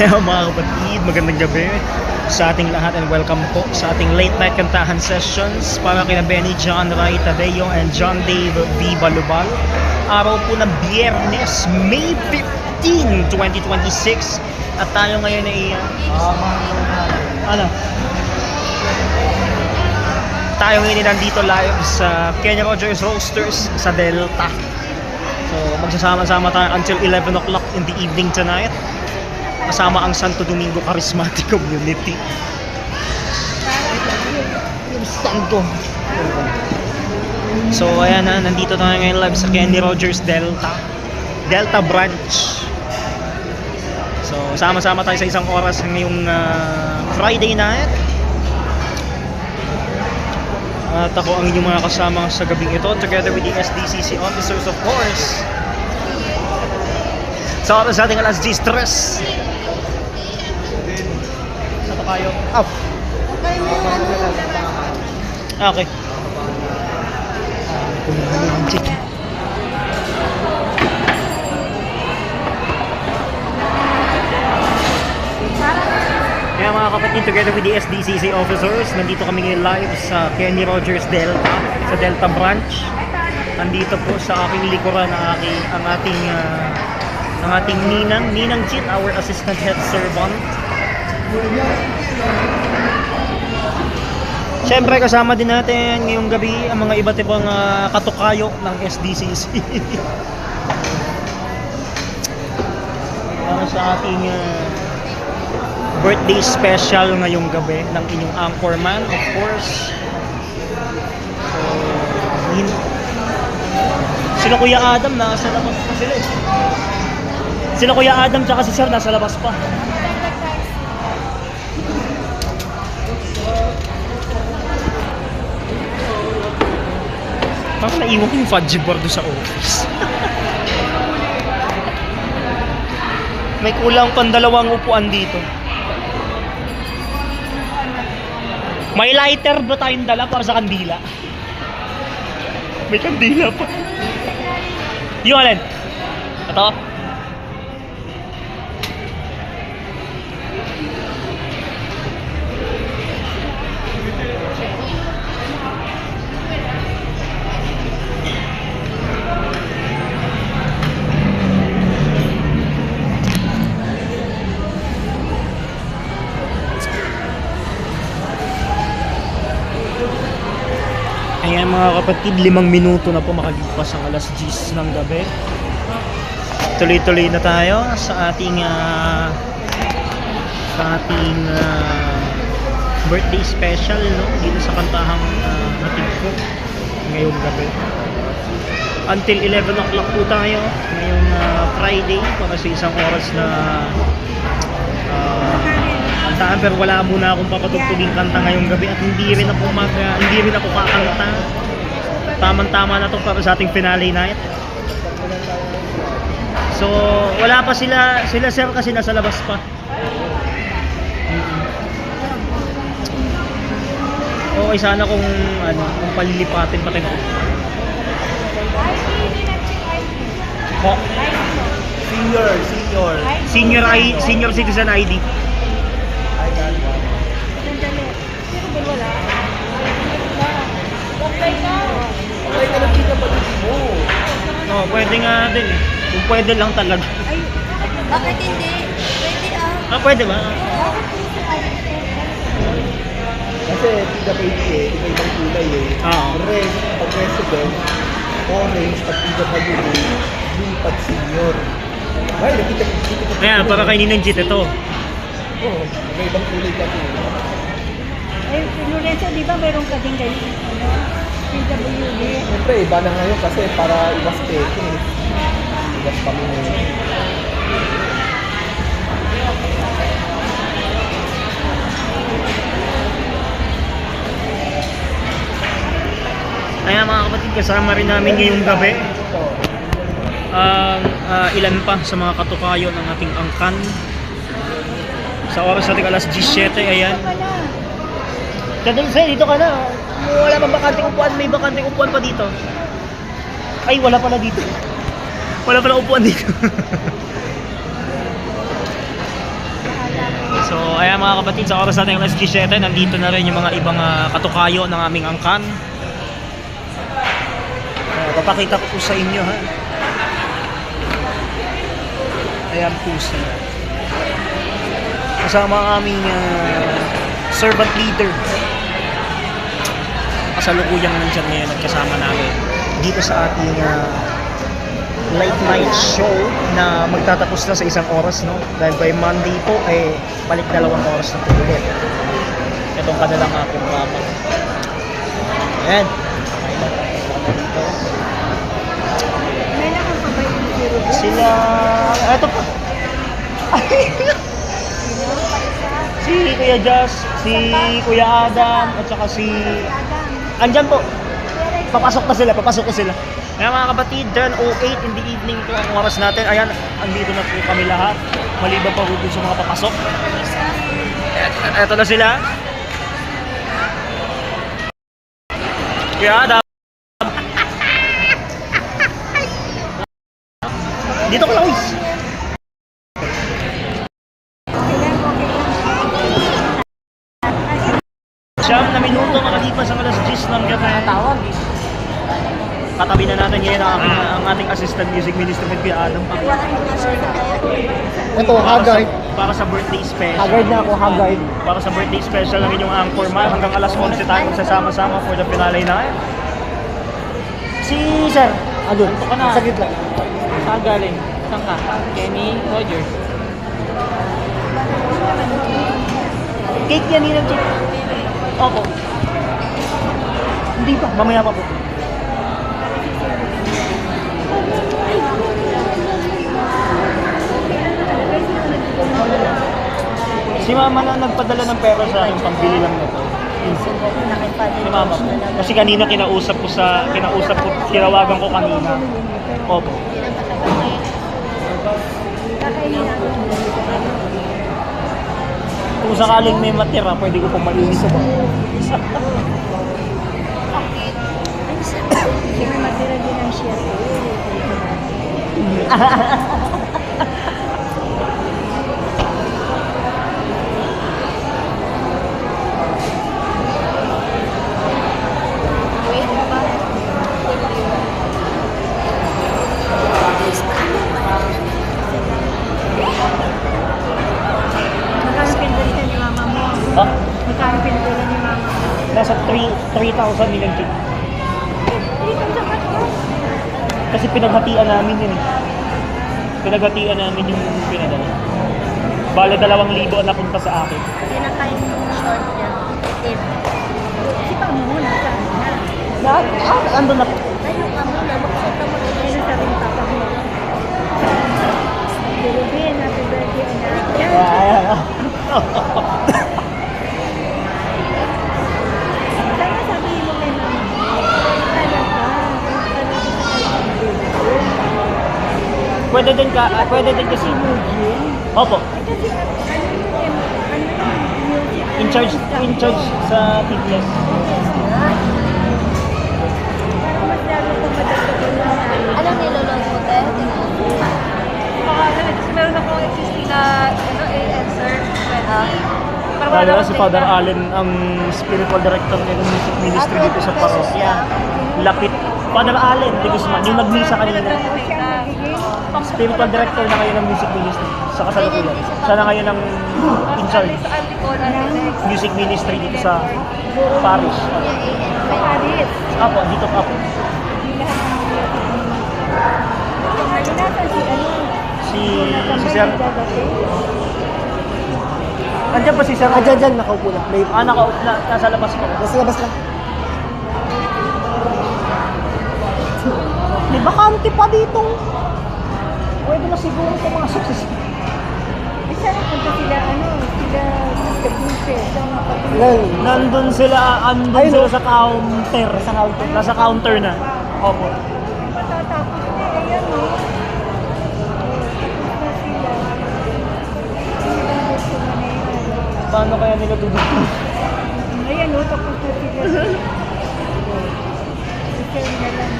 Kaya mga kapatid, magandang gabi sa ating lahat and welcome po sa ating late night kantahan sessions para kina Benny John Ray Tadeo and John Dave V. Balubal. Araw po na Biyernes, May 15, 2026 at tayo ngayon ay tayo ngayon ay nandito live sa Kenny Rogers Roasters sa Delta. So magsasama-sama tayo until 11 o'clock in the evening tonight. Kasama ang Santo Domingo Charismatic Community. Santo. So ayan na, nandito tayo ngayon live sa Kenny Rogers Delta Branch. So sama-sama tayo sa isang oras ngayong Friday night. At ako ang inyong mga kasama sa gabing ito together with the SDCC officers of course. Sa oras natin alas 10:03. Saan kayo? Up. Okay. Kaya mga kapatid, together with the SDCC officers, nandito kami ngayon live sa Kenny Rogers Delta, sa Delta Branch. Nandito po sa aking likuran ang ating Ninang Chit, our assistant head servant. Siyempre kasama din natin ngayong gabi ang mga iba't ibang katukayo ng SDCC. Para sa ating birthday special ngayong gabi ng inyong anchorman, of course. Sila Kuya Adam nasa labas pa sila eh. Sila Kuya Adam tsaka si Sir nasa labas pa. Parang naiwan ko yung fudge bar doon sa office. May kulang pang 2 upuan dito. May lighter ba tayong dala para sa kandila? May kandila pa. Yung alin? Ito? Ayan mga kapatid, 5 minuto na po makalipas ang alas 10 ng gabi. Tuloy-tuloy na tayo sa ating birthday special, no? Dito sa kantahang natin po ngayong gabi. Until 11 o'clock po tayo ngayong Friday para sa isang oras na kantahan, pero wala muna akong papatugtuging kanta ngayong gabi at hindi rin ako kakanta. Tamang-tama na to para sa ating finale night. So wala pa sila sir kasi nasa labas pa. Okay, sana kung palilipatin pa tayo. Senior citizen ID. Apply ka lang dito pag mo. Oh, pwede nga din eh. Kung pwede lang talaga. Ay, bakit hindi? Pwede Pwede ba? Kasi PWA, iba-ibang kulay eh. Red, pag resident, orange, pag PWA, blue, pag senior. Ay, nakita. Ayan, para kay Ninang Jit ito. Oo, iba-ibang kulay kasi. Ay, Lorenzo, di ba mayroon ka din ganyan? PWD. Siyempre, iba na ngayon kasi para iwas peke. Iwas kami ngayon. Kaya mga kapatid, kasama rin namin ngayong gabi ilan pa sa mga katukayo ng ating angkan. Sa oras natin alas 17, ayan. Kadulce, dito ka na. Wala pang bakanting upuan, may bakanting upuan pa dito. Ay, wala pala dito. Wala pala upuan dito. So, ayan mga kapatid, sa oras natin alas 17, nandito na rin yung mga ibang katukayo ng aming angkan. Papakita ko po sa inyo, ha. Ayan po sila. Kasama ang aming servant leader. Kasalukuyang nandyan ngayon at kasama namin dito sa ating late night show na magtatapos na sa isang oras, no? Dahil by Monday po, balik 2 oras na po ulit. Itong kanilang programa. Ayan. Dito. May nakakabay yung zero. Sila, eto pa. Si Kuya Jazz, si Kuya Adam, at saka si... Andyan po. Papasok na sila. Ayan mga kapatid, 10:08 in the evening po ang oras natin. Ayan, andito na po kami lahat. Maliban pa po dun sa mga papasok. Eto na sila. Kuya Adam. Dito ko lang, Luis. Siyam na minuto makalipas ang alas 10 ng gabi. Tawag. Katabi na natin ngayon ang ating assistant music minister with Kuya Adam. Ito, Haggard. Para sa birthday special. Haggard na ako, Haggard. Para sa birthday special ng inyong anchor man. Hanggang alas 11 tayo magsasama-sama for the finale night. Si Sir. Adun, Ito ka na. saglit lang. Saan galing? Saan ka? Kenny Rogers. Cake yan, ninang cake. Opo. Hindi pa, mamaya pa po. Si Mama na nagpadala ng pera sa akin pambili lang nito. Si Mama po. Kasi kanina kinausap ko, tinawagan ko kanina. Opo. Kung sakaling may matira, pwede ko pong malinis ito. May matira din ang share. Magkano pinadala ni mama mo? Ha? Magkano pinadala ni mama mo? Nasa 3,000 nilang cake. Kasi pinaghatian namin yun eh. Pinaghatian namin yung pinadala. Bale 2,000 ang napunta sa akin. Yan ang time short niya. Si Pamo mo na saan na? Lahat? Ando na. Tayo ka muna, magsot ka muna. Ayun sa rin papa mo. Dirubin, happy birthday anak. Yan. Sana sabihin mo kay mama. Kaya ka. Pwede din kasi. Opo. Kasi In charge sa TPS. parang mas lalo kung madagdagan na namin. Alam nilolong mo, te? Meron akong existing na answer. Lalo na si Father Allen ang spiritual director ng music ministry dito sa parokya. Lapit. Father Allen, di Guzman, yung nagmisa kanina. Spiritual director na kayo ng music ministry sa kasalukuyan. Siya na kayo ng in charge music ministry dito sa parish. May aris. Apo, dito pa po. Nasan si ano? Si Sir. Andiyan pa si Sir. Dyan, nakaupo na. May... Nasa labas ko. Nasa labas lang. May bakante pa dito. Pwede na siguro itong mga success. Isa na punta sila, sila Mr. Princess. Nandun sila sa counter. Nasa counter na. Opo. Matatapos na, ayan o. Paano kaya nila dudugtong? Ayan o, tapos na sila. Isa na lang.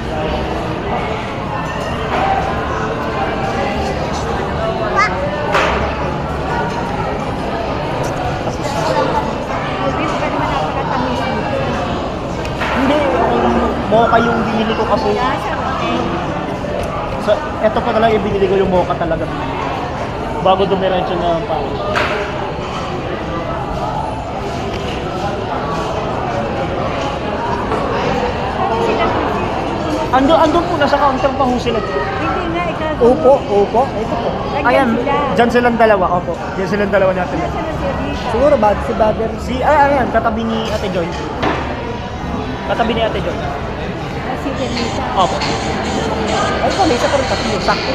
mocha yung binili ko kasi. Kaya sa hotel. So, eto pa talaga yung binili ko yung mocha talaga. Bago dumiretso na ang Paris. Andun po, nasa counter pa ho sila. Hindi nga, ikaw. Upo. Ito po. Ayan, dyan silang dalawa. Opo, dyan silang dalawa natin. Nasa na si Rita. Siguro si Bagger. Ayan, katabi ni Ate Joy. Katabi ni Ate Joy. Si Denisa. Opo. Ay po, may isa pa rin tatlo. Sakto.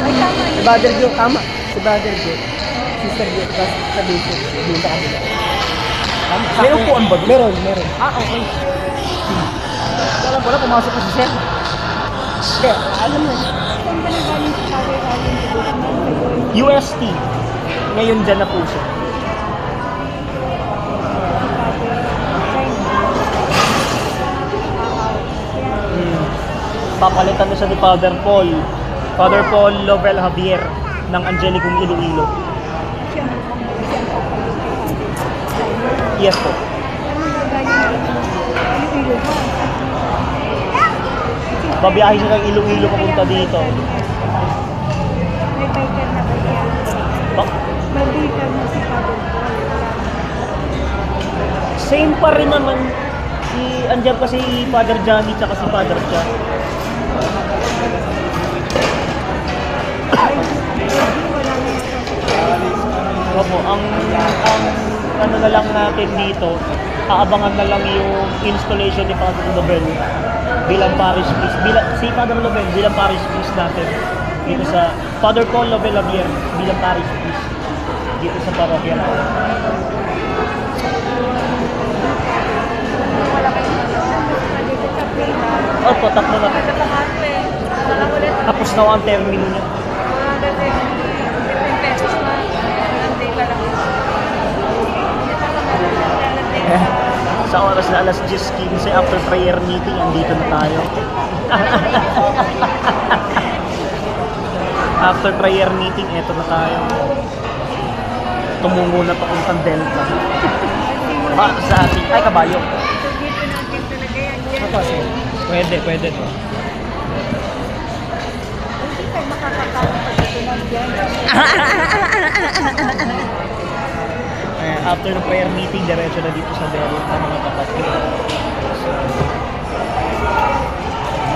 Ay, tama Si yun. Bagger Jo, tama. Si Bagger Jo. Sister Jo, tapos sa basic. Yung sa kanila. Tama. May upuan ba doon? Meron. Okay. Alam ko na, pumasok na si Sir. Hindi, alam mo. Saan ba na galing sa Power Island? UST. Ngayon dyan na po siya. Papalitan na siya ni Father Paul. Father Paul Lovell Javier ng Angelicum Iloilo. Yes po. Babiyahe siya ng Iloilo papunta dito. May biker na ba yan? Ba- May biker na si Father Paul. Same pa rin naman. Andyan pa si Father Johnny tsaka si Father John. Wala na yan. Opo, ang ano na lang natin dito, aabangan na lang yung installation ni Father Lovell bilang parish priest. Si Father Lovell bilang parish priest natin dito sa Father Paul Lovell Javier bilang parish priest dito sa parokya natin. Dito sa Prima. Opo, tatlo na. Sa pangatlo eh. Walang ulit. Tapos na ang termino niya. Mga kasi 15 pesos na. Walang day pa lang. Sa oras na alas 10:15 after prayer meeting, andito na tayo. After prayer meeting, eto na tayo. Tumungo na papuntang Delta. Para sa ating, ay kabayo. So dito natin talaga yan. Yan. Ako, sir. Pwede to. Hindi tayo makakakaroon pag ito lang dyan. After ng prayer meeting, diretso na dito sa Delta, mga kapatid. So,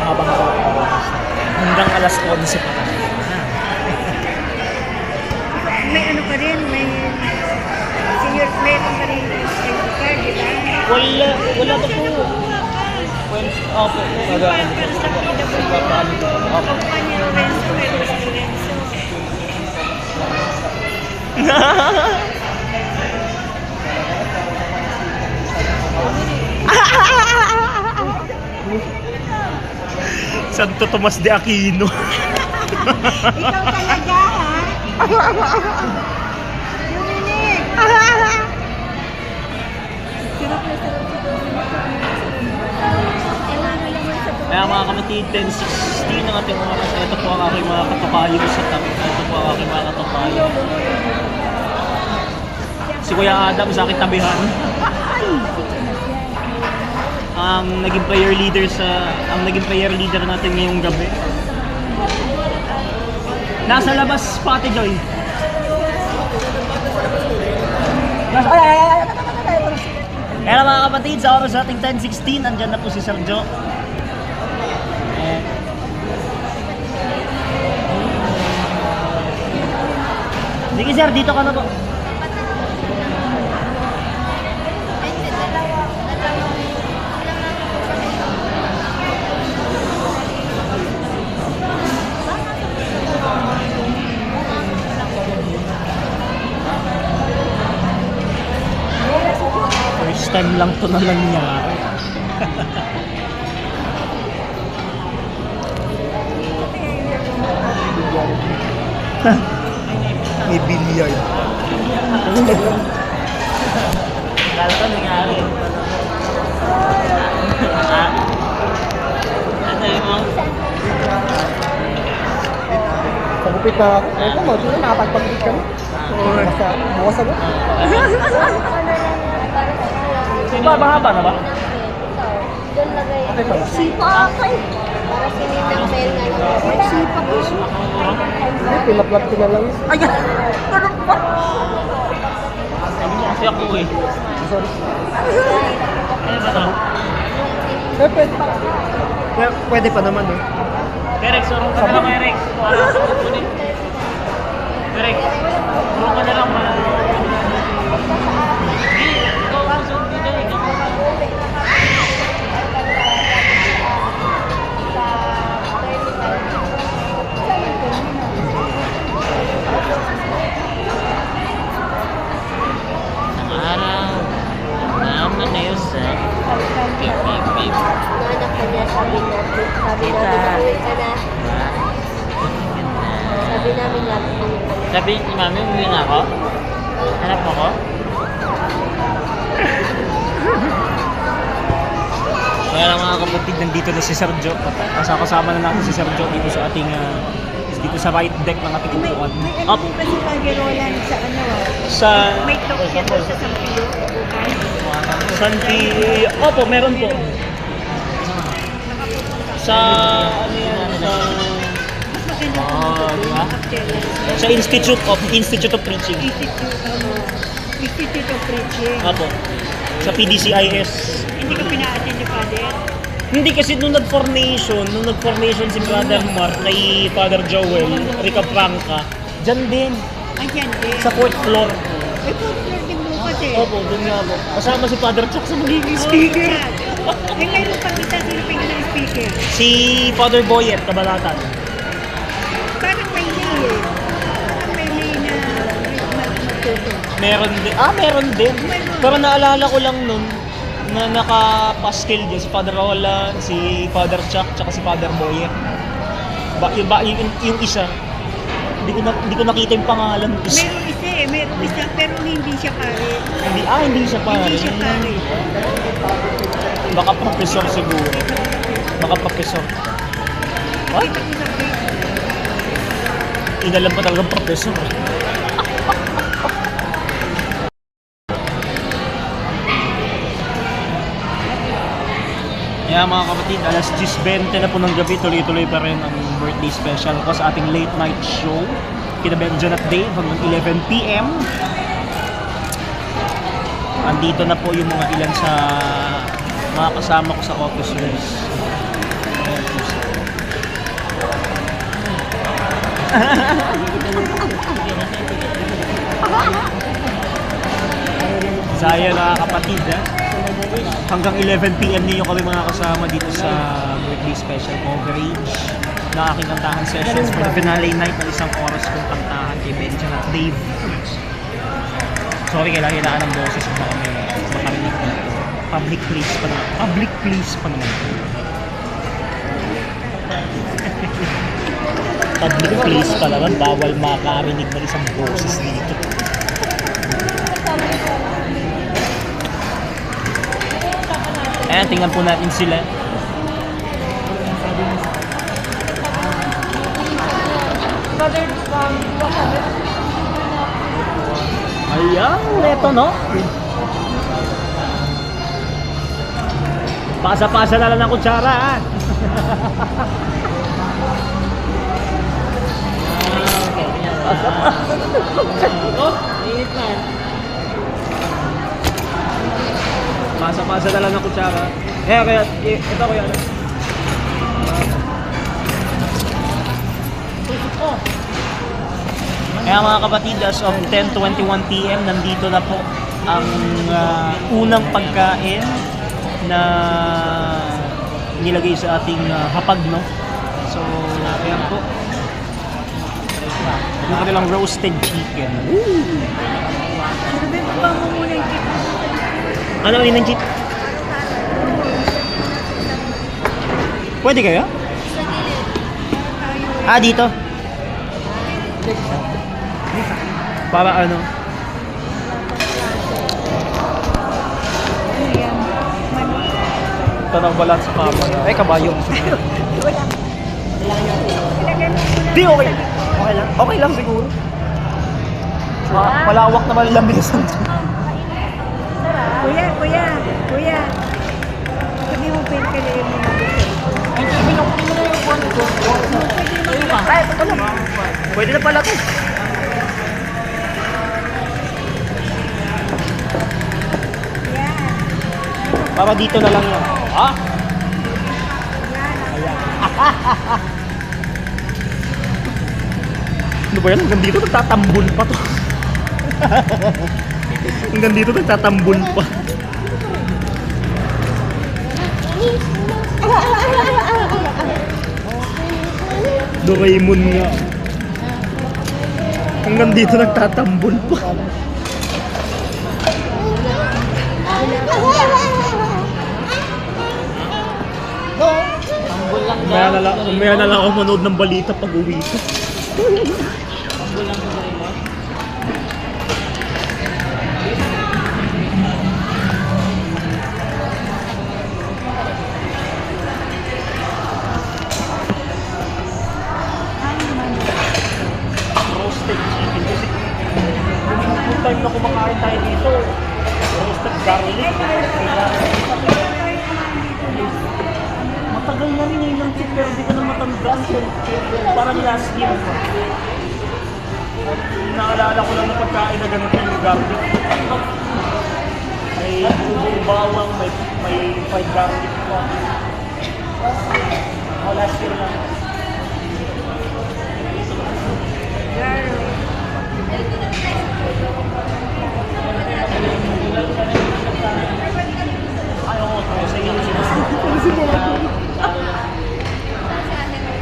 habang ako, hanggang alas 11 pa tayo. May ano ka rin, may senior meron ka rin credit card, di ba? Wala pa po. Opo. Para sa PWD. Opo. Kumpanya Lorenzo, meron sa Lorenzo. Santo Tomas de Aquino. Ikaw talaga, ha? Dominic! Sarap na sarap si Dominic. Kailangan naman sa Kaya mga kapatid, 10:16 ang ating oras. Ito po ang aking mga katupayo sa tabi. Ito po ang aking mga katupayo. Si Kuya Adam sa aking tabihan. Ang naging prayer leader natin ngayong gabi. Nasa labas, Pati Joy. Kaya mga kapatid, sa oras nating 10:16, andyan na po si Sergio. Sige sir, dito ka na po. First time lang to na nangyari. May billiard. Kala ko nangyari. Ano yung mga? Pagupit na ako. Ito mo, sino nakapagpagupit ka na? Bukas ako. Diba, mahaba na ba? Doon lagay. Okay pa. Sipa ka eh. Para sininang bell nga lang. May sipa ko siya. Hindi, pinaplag ko na lang. Ayan! Ano ba? Hindi mo kasi ako eh. Sorry. Ano ba to? Pwede pa. Pwede pa naman eh. Rex, urong ka na lang kay Rex. Rex, urong ka na lang para... Ikaw ang zoom dito, ikaw ang araw. Naman na yun sa... Anak ka niya, sabi namin kami ka na. Sabi namin lagi kami ka na. Sabi ni Mami, umuwi nga ako? Hanap mo ko? Kaya lang mga kapatid, nandito na si Sergio. Kasama na natin si Sergio dito sa ating dito sa right deck ng ating upuan. May Up! ano po kasi Pagerolan sa ano Sa... may talk siya doon sa Sampilo. Santi... Opo, meron po. Sa... Ano yan? Sa... Mas maganda di ba? Pagerolan. Sa Institute of Preaching. Institute of Preaching. Opo. Sa PDCIS. Hindi ka pina-attend ni Father? Hindi kasi nung nag-formation si Brother Mark kay Father Joel, Rica Franca, dyan din, Ayan din. sa 4th floor. Ay, popular din bukas eh. Opo, dun nga po. Kasama si Father Chuck sa magiging Oh, speaker. yan. Ay, ngayon pag isa sino pa yung speaker? Si Father Boyet, Kabalatan. Parang may lay eh. Parang may lay na magtuto. Meron din. Meron din. Pero naalala ko lang nun, na naka-pastel dyan, si Father Roland, si Father Chuck, tsaka si Father Boyet. Yung isa, hindi ko nakita yung pangalan. Meron isa eh, meron isa, pero hindi siya pare. Hindi siya pare. Hindi siya pare. Baka professor siguro. Baka professor. What? Nakita ko sa Facebook. Inalam pa talagang professor. Kaya mga kapatid, alas 10:20 na po ng gabi, tuloy-tuloy pa rin ang birthday special ko sa ating late night show. Kina Benjon at Dave hanggang 11 p.m. Andito na po yung mga ilan sa mga kasama ko sa officers. Ayan po sila. Saya na kapatid hanggang 11 p.m. ninyo kami mga kasama dito sa birthday special coverage na aking kantahan sessions for the finale night ng isang oras kong kantahan kay Benjan at Dave. Sorry, kailangan ng boses kung baka may makarinig dito. Public place pa naman. Public place pa naman. Public place pa naman. Bawal makarinig ng isang boses dito. Ayan, tingnan po natin sila. Ayan, eto no? Pasa-pasa na lang ng kutsara. Pasa-pasa na lang ng kutsara. Kaya, ito kuya. Kaya mga kapatid, as of 10:21 p.m. nandito na po ang unang pagkain na nilagay sa ating hapag, no? So, ayan po. Yung kanilang roasted chicken. Sabi ko ba mo muna yung chicken? Ano yun ang chicken? Pwede kaya? Dito. Para ano? Ayan. Tanong balat sa camera. Ay, kabayo. Ilagay mo muna. Di, okay. Okay lang. Okay lang siguro. Malawak naman yung lamesa. Kuya. Sabi mo, Ay, ito pala. Pwede na pala ito. Para dito na lang yan. Ha? Ano ba yan? Hanggang dito nagtatambol pa to. Hanggang dito nagtatambol pa. Doraemon nga. Hanggang dito nagtatambol pa. Umaya na lang ako manood ng balita pag uwi ko. Roasted chicken kasi yung time na kumakain tayo dito, roasted garlic. Matagal na rin yung lansit pero hindi ko na matandaan. Parang last year pa. Naalala ko lang na pagkain na ganito yung garlic. May bubong bawang, may fried garlic pa. Last year lang. Ay, oo. Sa inyo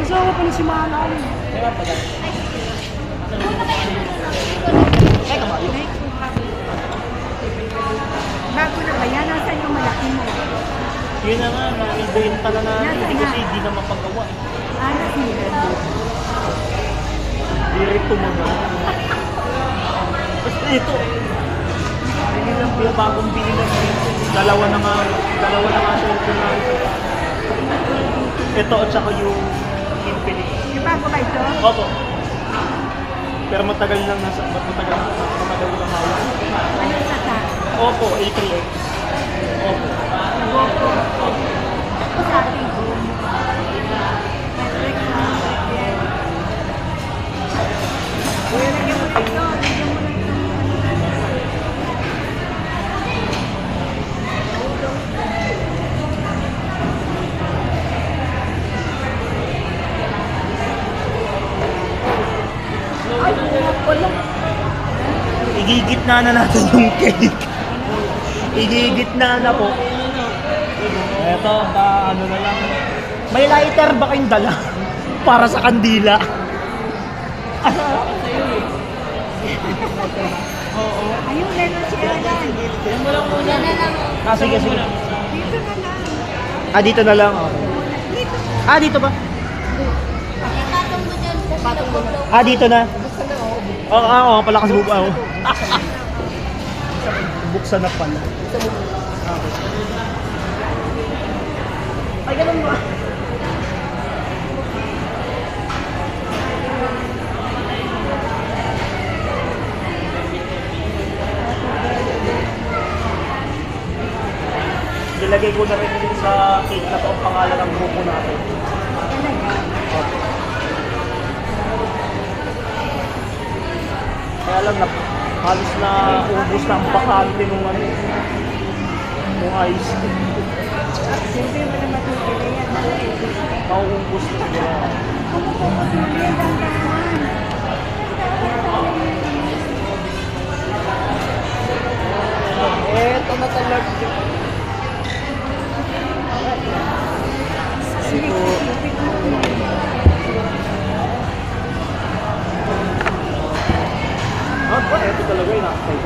Kasama pa ni si Manang. Bago na ba yan? Nasaan yung malaki mo? yun na nga, na-ibenta na namin kasi hindi na mapagawa. Anak nila. Direct mga. Basta ito. Hindi lang yung bagong bilang. Dalawa na nga ito na. Ito at saka yung Infinix. Yung bago ba ito? Opo. Pero matagal lang matagal lang hawak. Ano yung sasa? Opo, A3X. Opo. Sa akin. Lagyan mo ito. Lagyan mo lang ito. Ay, wala. Igigitna na natin yung cake. Igigitna na po. Eto, ano na lang. May lighter ba kayong dala? Para sa kandila. Oo. Ayun, meron si Alan. Sige. Dito na lang. Dito na lang. Dito. Dito ba? Dito na. Oo, pala kasi bubaw. Buksan na pala. Ay, ganun ba? Nilagay ko na rin din sa cake na to ang pangalan ng grupo natin. Kaya lang na halos na ubos na ang bakante nung nung ice cream. Siyempre, wala matutuli yan. Mauubos na sila. Eto na talaga. Ito talaga yung nakakay.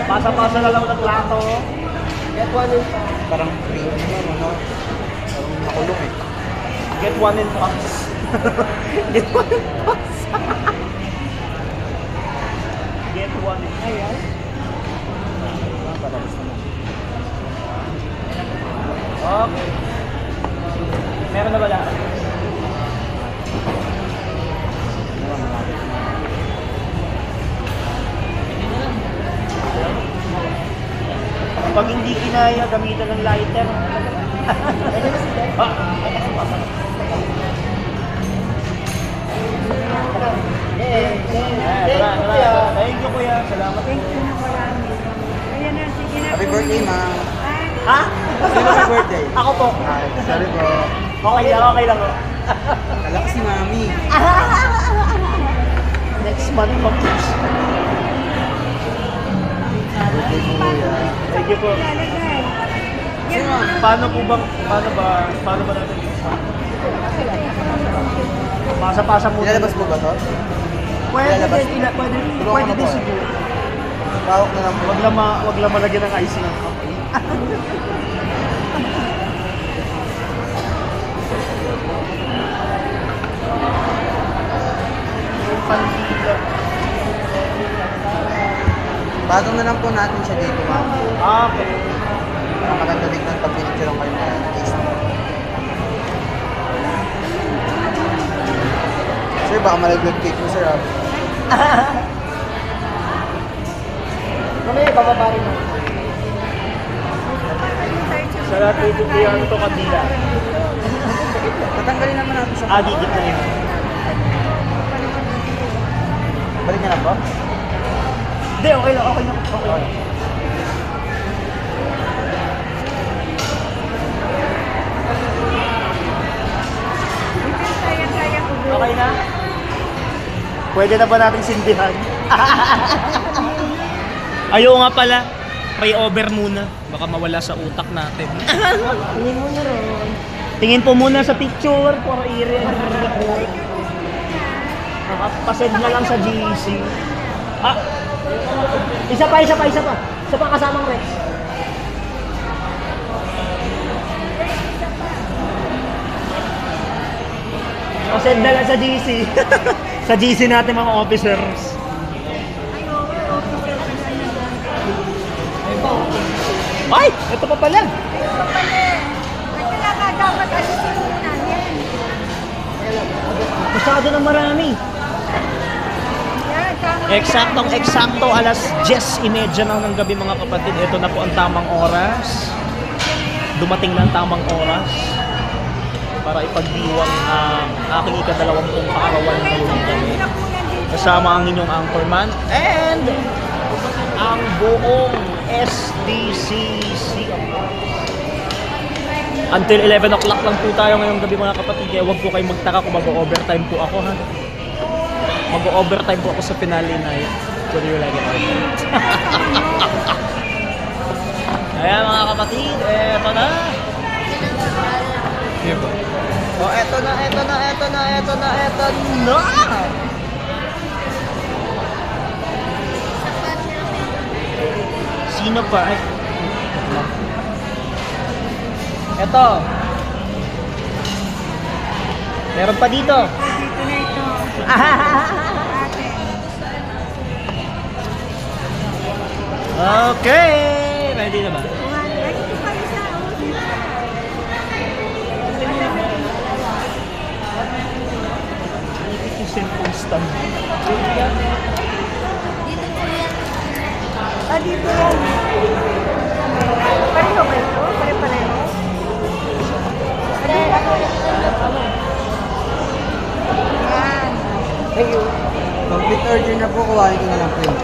Pasa-pasa na lang ng plato. Get one in pass. Parang nakulong eh. Get one in pass. Get one in pass. Get one in pass. Okay. Meron na ba lahat? Pag hindi kinaya, gamitan ng lighter. Ah, Thank you, kuya. Salamat. Thank you na marami. Ayan na, sige na. Happy birthday, ma'am. Ha? Sino happy birthday? Ako po. Ay, sorry po. Okay lang. Kala ko si mami. Next month, mag-tips. Birthday po, kuya. Thank you po. Lalagay. Sino? Paano ba natin? Pasa-pasa muna. Nilalabas mo ba to? Pwede Lalabas. din, pwede Tulungan mo din po. siguro. Pawak na lang po. Wag lang malagyan ng icing ng kape. Yung pandila. Patong na lang po natin siya dito, ma'am. Okay. Maganda tignan pag pinicture kayo na taste mo. Sir, baka malaglag cake mo, sir. Ah. Kami, bababa rin mo. Sa lahat dito, ano to kandila? Tatanggalin naman natin siya. Gigit na yun. Balik niya na po? Hindi, okay lang. Okay na? Pwede na ba natin sindihan? Ayaw nga pala. Pray-over muna. Baka mawala sa utak natin. Tingin mo na ron. Tingin po muna sa picture for pasend na lang sa GC. Isa pa. Isa pa kasamang Rex. Pasend na lang sa GC. Sa GC natin mga officers. Ay! Ito pa pala! Masyado na marami. Eksakto alas 10:30 ng gabi mga kapatid. Ito na po ang tamang oras. Dumating na ang tamang oras para ipagdiwang ang aking ika-20 kaarawan ngayong gabi. Kasama ang inyong anchorman and ang buong SDCC. Until 11 o'clock lang po tayo ngayong gabi mga kapatid. Kaya huwag po kayong magtaka kung mag-overtime po ako, ha. Mag-overtime po ako sa finale night. So do you like it? Ayan mga kapatid, eto na. Oh, eto na. Sino pa? Ay. Eto. Meron pa dito. Dito na ito. Okay. Ready na ba? Ito pa isa. Ito simple stand. Dito yan. Pareho ba ito? Pare-pareho? Yan. Thank you. Complete order na po, kuhanin ko na lang po yun.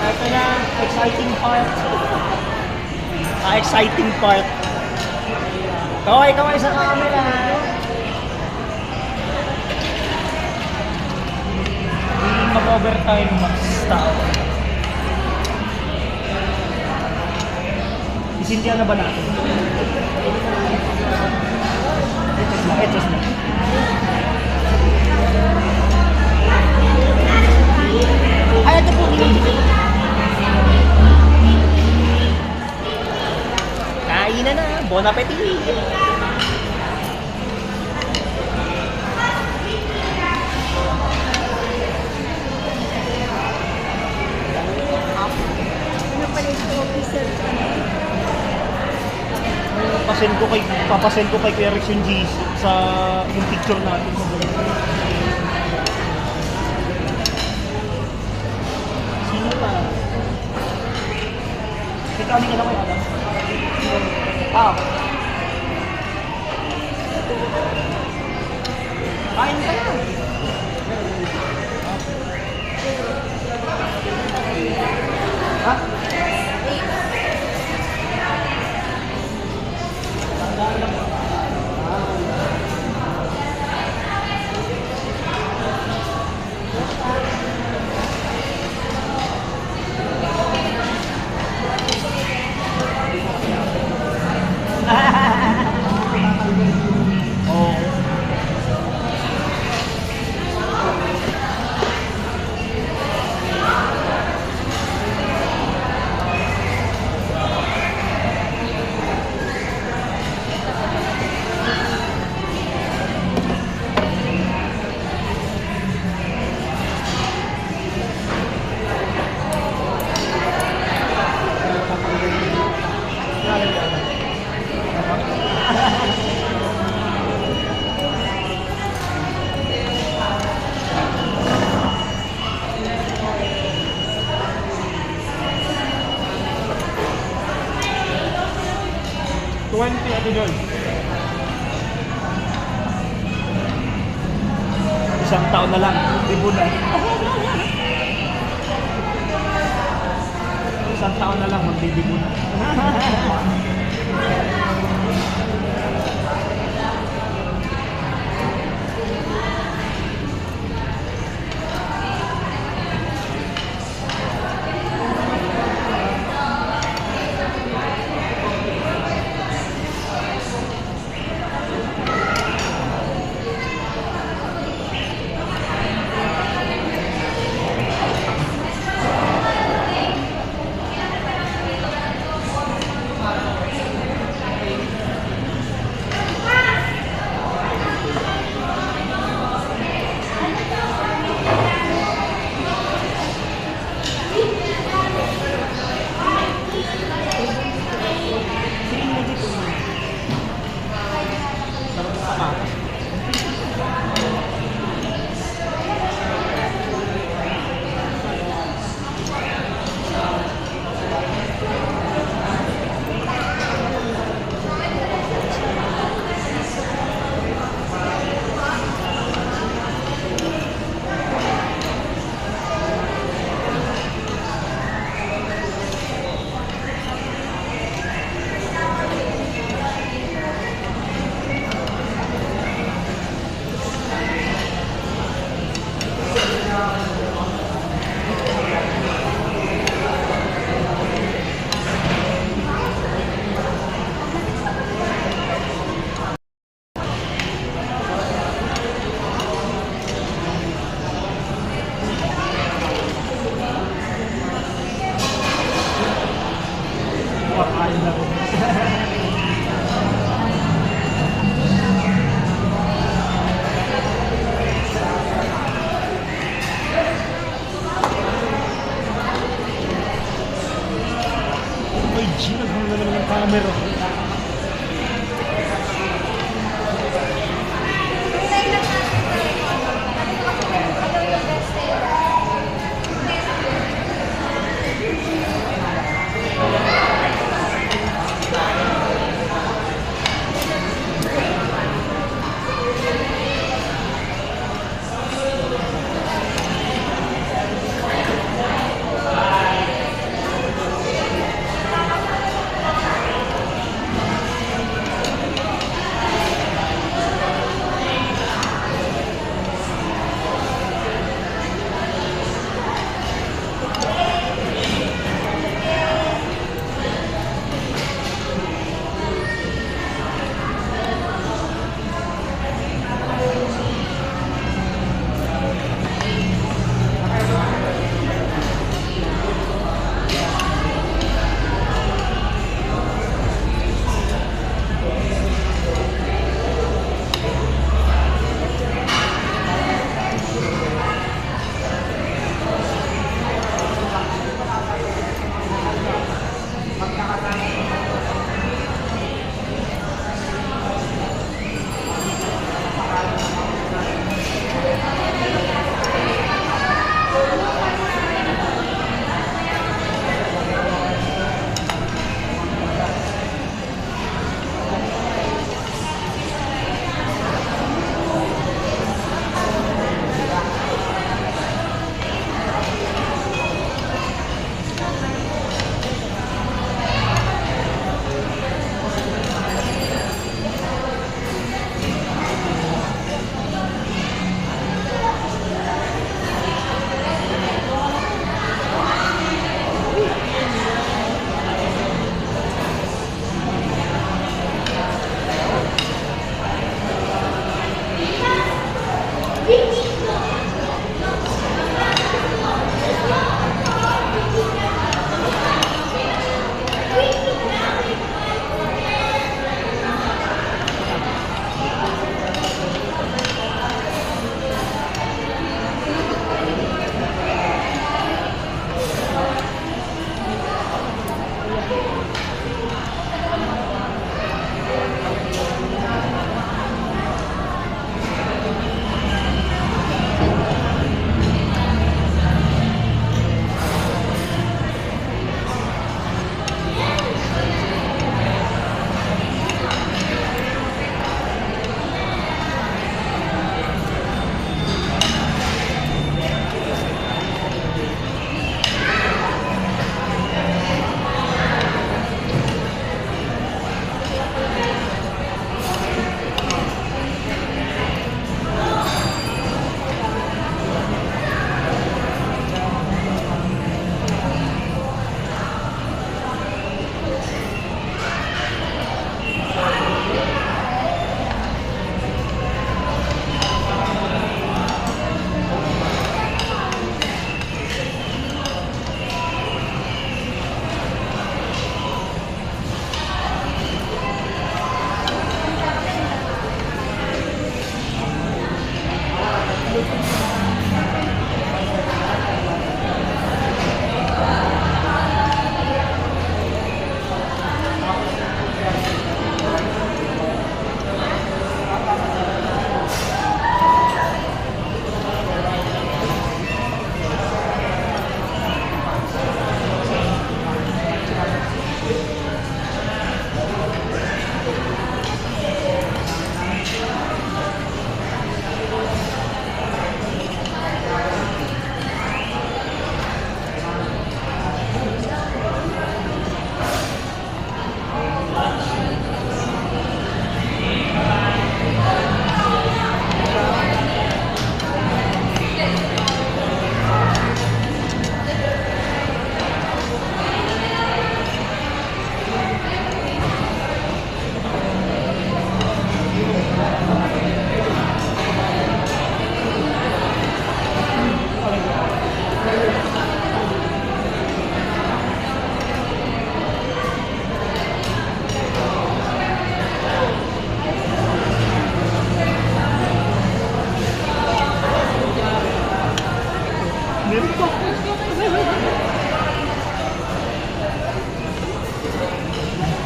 Ito na, exciting part. Exciting part. Kaway sa camera. Hindi mag-overtime basta. Isindihan na ba natin? Etos na. Ay, ito po. Kain na. Bon appetit. research ano. Papasend ko kay Kuya Rex yung GC sa yung picture natin sa vlog. Sino pa? Ikaw ka na kay Adam? Kain ka na. Ate Joy. Isang taon na lang, libunan. Isang taon na lang, maglilibunan.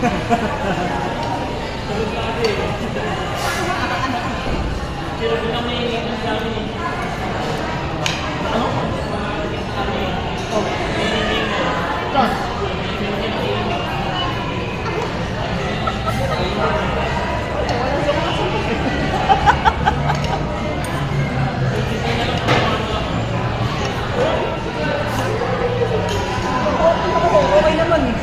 Okay naman eh.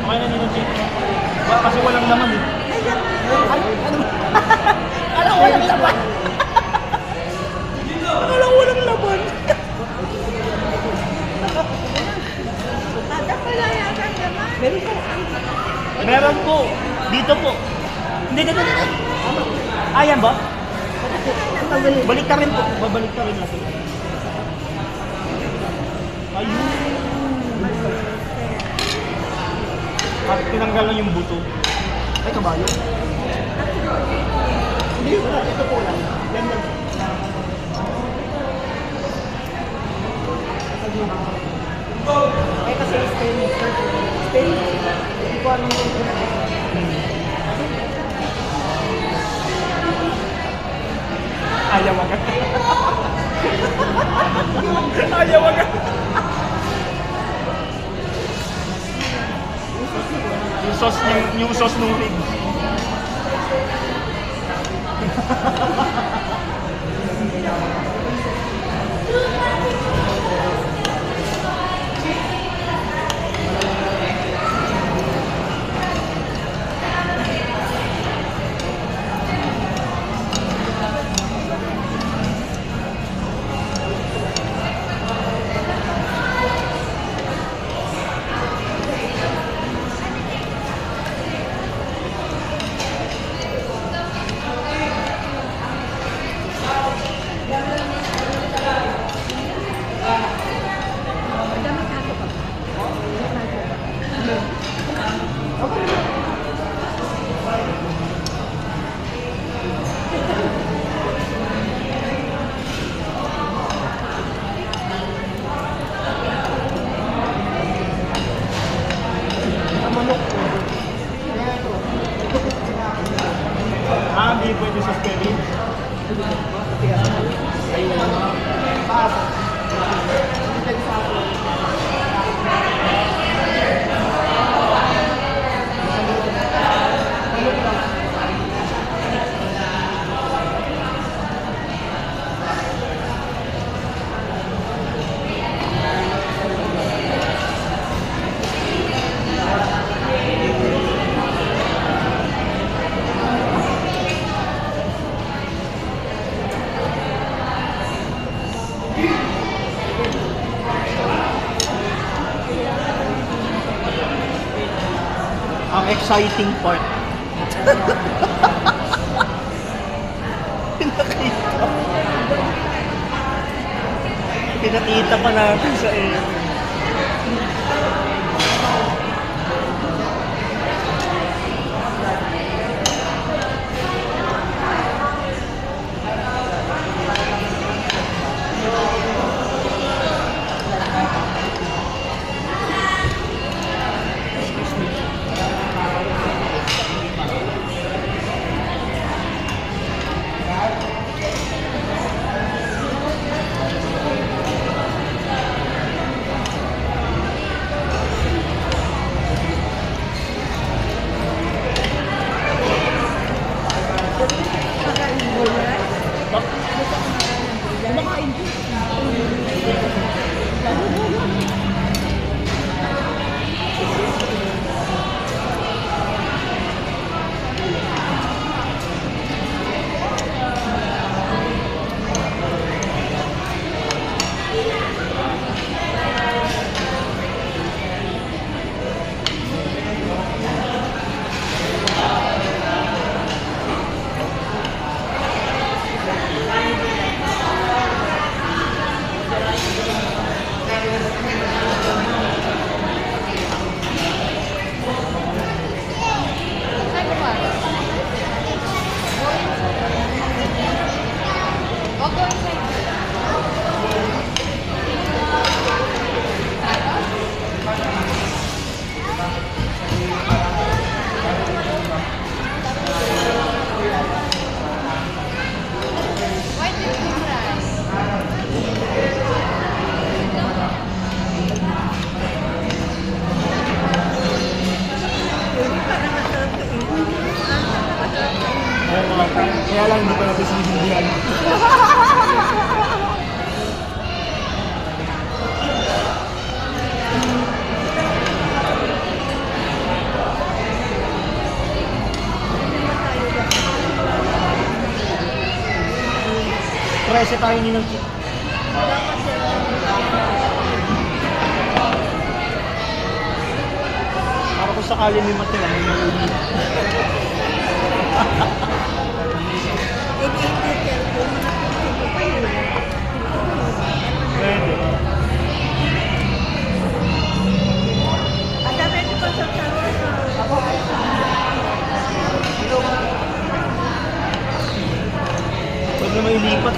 Okay na nito, Chief. Kasi walang laman eh. Alam ko walang laban. Alam ko walang laban. Ada pala yata naman. Meron po. Meron po. Dito po. Hindi. Ayan ba? Balik ka rin po. Babalik ka rin natin. Ayun. At tinanggal lang yung buto. Ay, kabayo. Hindi, wala. Ito po lang. Yan lang. Eh, kasi Spain. Spain. Hindi ko anong Ayaw agad. Ayaw agad. Yung sauce nung rib. Hindi pwede sa spelling. Ang exciting part. Pinakita pa natin sa air. maintindihan. Prese tayo ni ng chip. Para kung sakali may matira, may mauli. Pwede. Ang dami ito pa sa Pwede naman ilipat.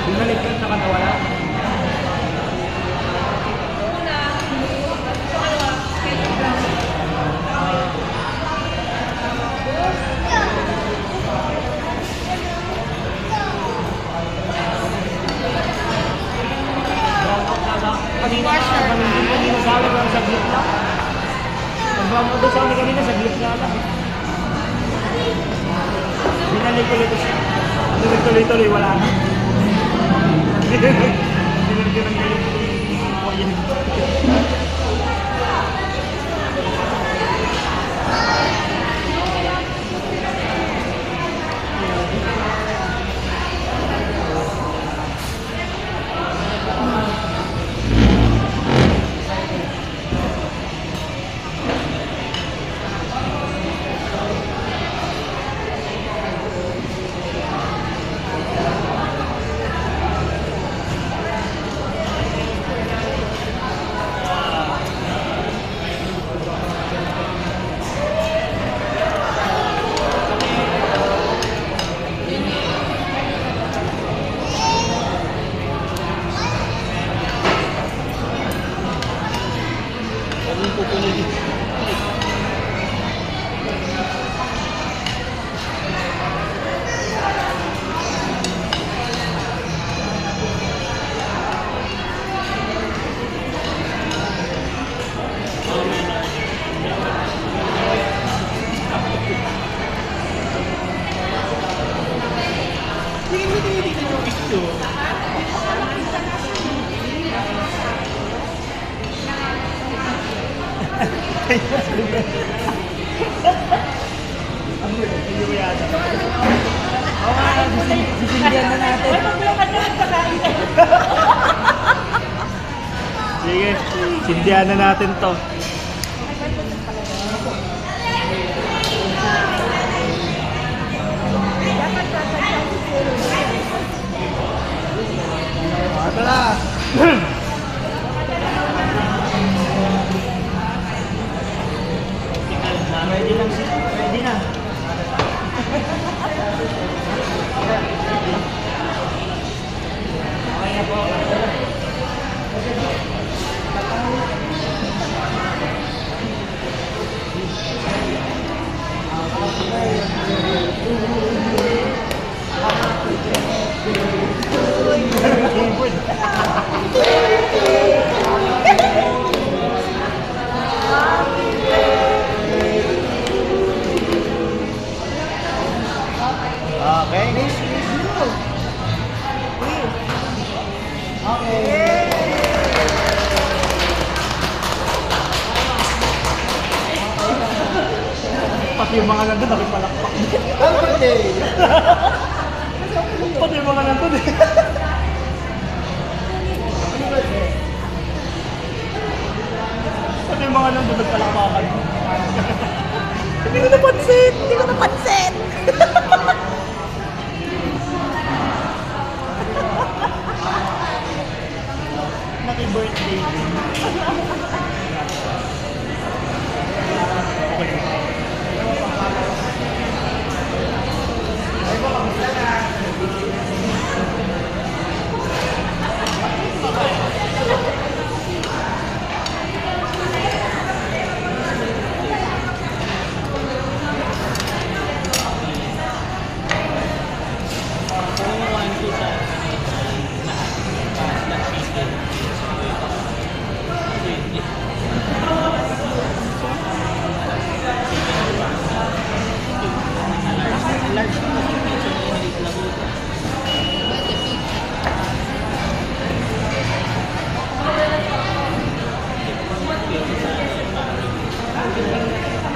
Binalik ka na nakawala. Kanina sa amin lang saglit lang. Nagmamo doon sa amin kanina, saglit nga lang. Binalik ulit siya. Tuloy-tuloy, wala na. Sisindihan na natin. Sige, sindihan na natin to. Tara! Ready lang si... Ready na. Okay na po. Pati yung mga nandun, nakipalakpak. Happy birthday! Pati yung mga nandun eh. Pati yung mga nandun, nagpalakpakan. Hindi ko napansin! Hindi ko napansin! Naki-birthday.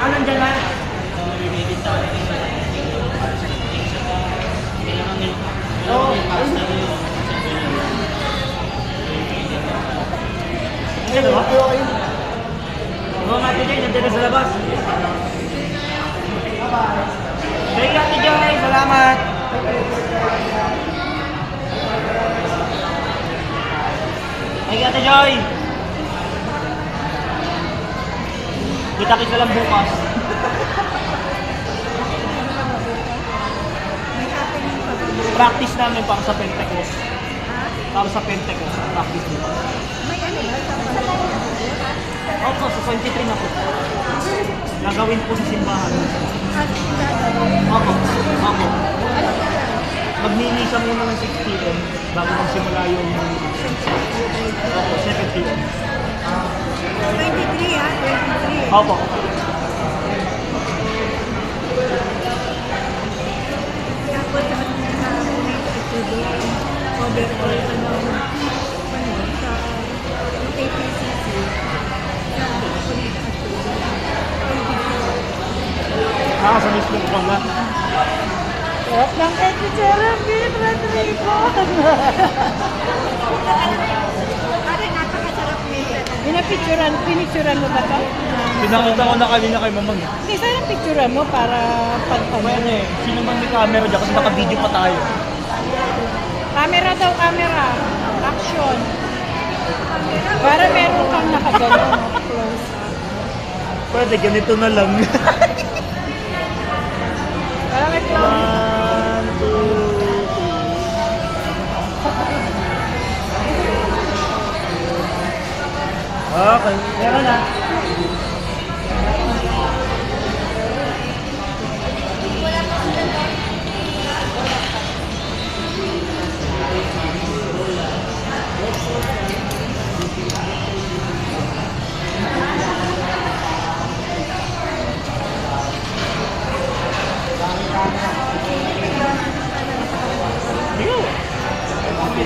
Anong dyan na? Oo. Ano ba? Oo, Ate Joy, nandiyan na sa labas. Thank you, Ate Joy. Salamat. Thank you, Ate Joy. Kita-kita lang bukas. Practice namin para sa Pentecost. Para sa Pentecost, practice nito. Opo, sa 23 na po. Nagawin po sa simbahan. Opo, opo. Magmimisa muna ng 6 p.m. bago magsimula yung opo, 7 p.m. 23 ha? 23. Opo. Tapos overall sa APCC Sa mismo ko nga. Sarap ng etitsera, Rodrigo! Pinicturan mo ba ito? Pinakita ko na kanina kay Mamang eh. Hindi, sana picturan mo para Ayan eh, sino man may camera dyan kasi naka-video pa tayo. Camera daw, camera. Action. Para meron kang nakagano, close. Pwede, ganito na lang. Para may close. 1, 2, 3. Okay, meron na.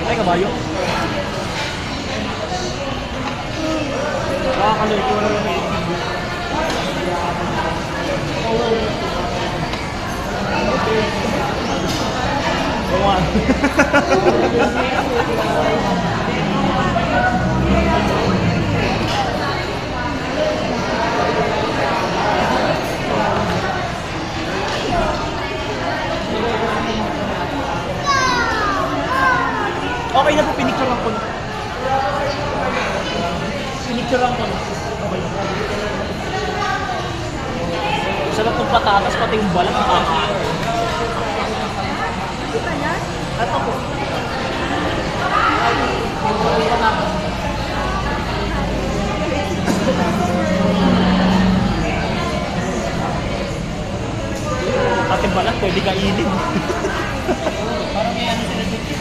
Ay, kabayo. Nakakaloy ko wala naman yung video. Oo nga. Okay na po, pinicture lang po na. Pinicture lang po na. Okay na. Sarap ng patatas, pati yung balat. Ito po. Yung patatas. Pati balat, pwede kainin. Parang may ano sila dito.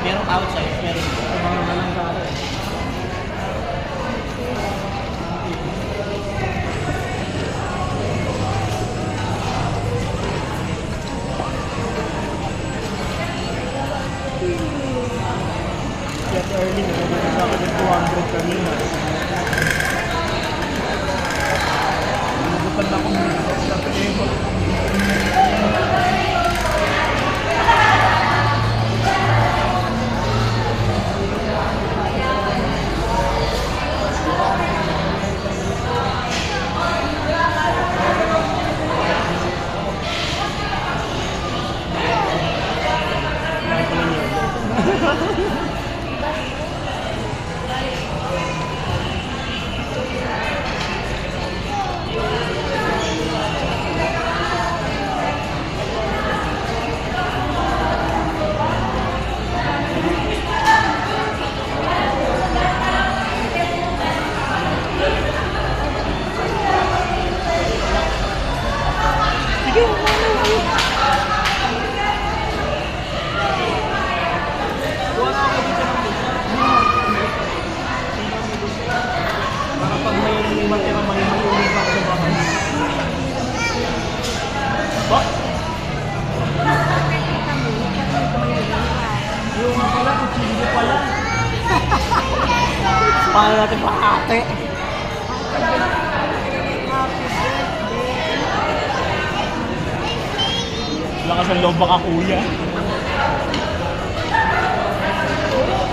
Merong outside, merong mga malanggara. si Ate Erling, nabibigay sa akin ng 200 kanina. Nagugutan na akong sa table. Paano natin pakate? Lakas ang loob baka kuya.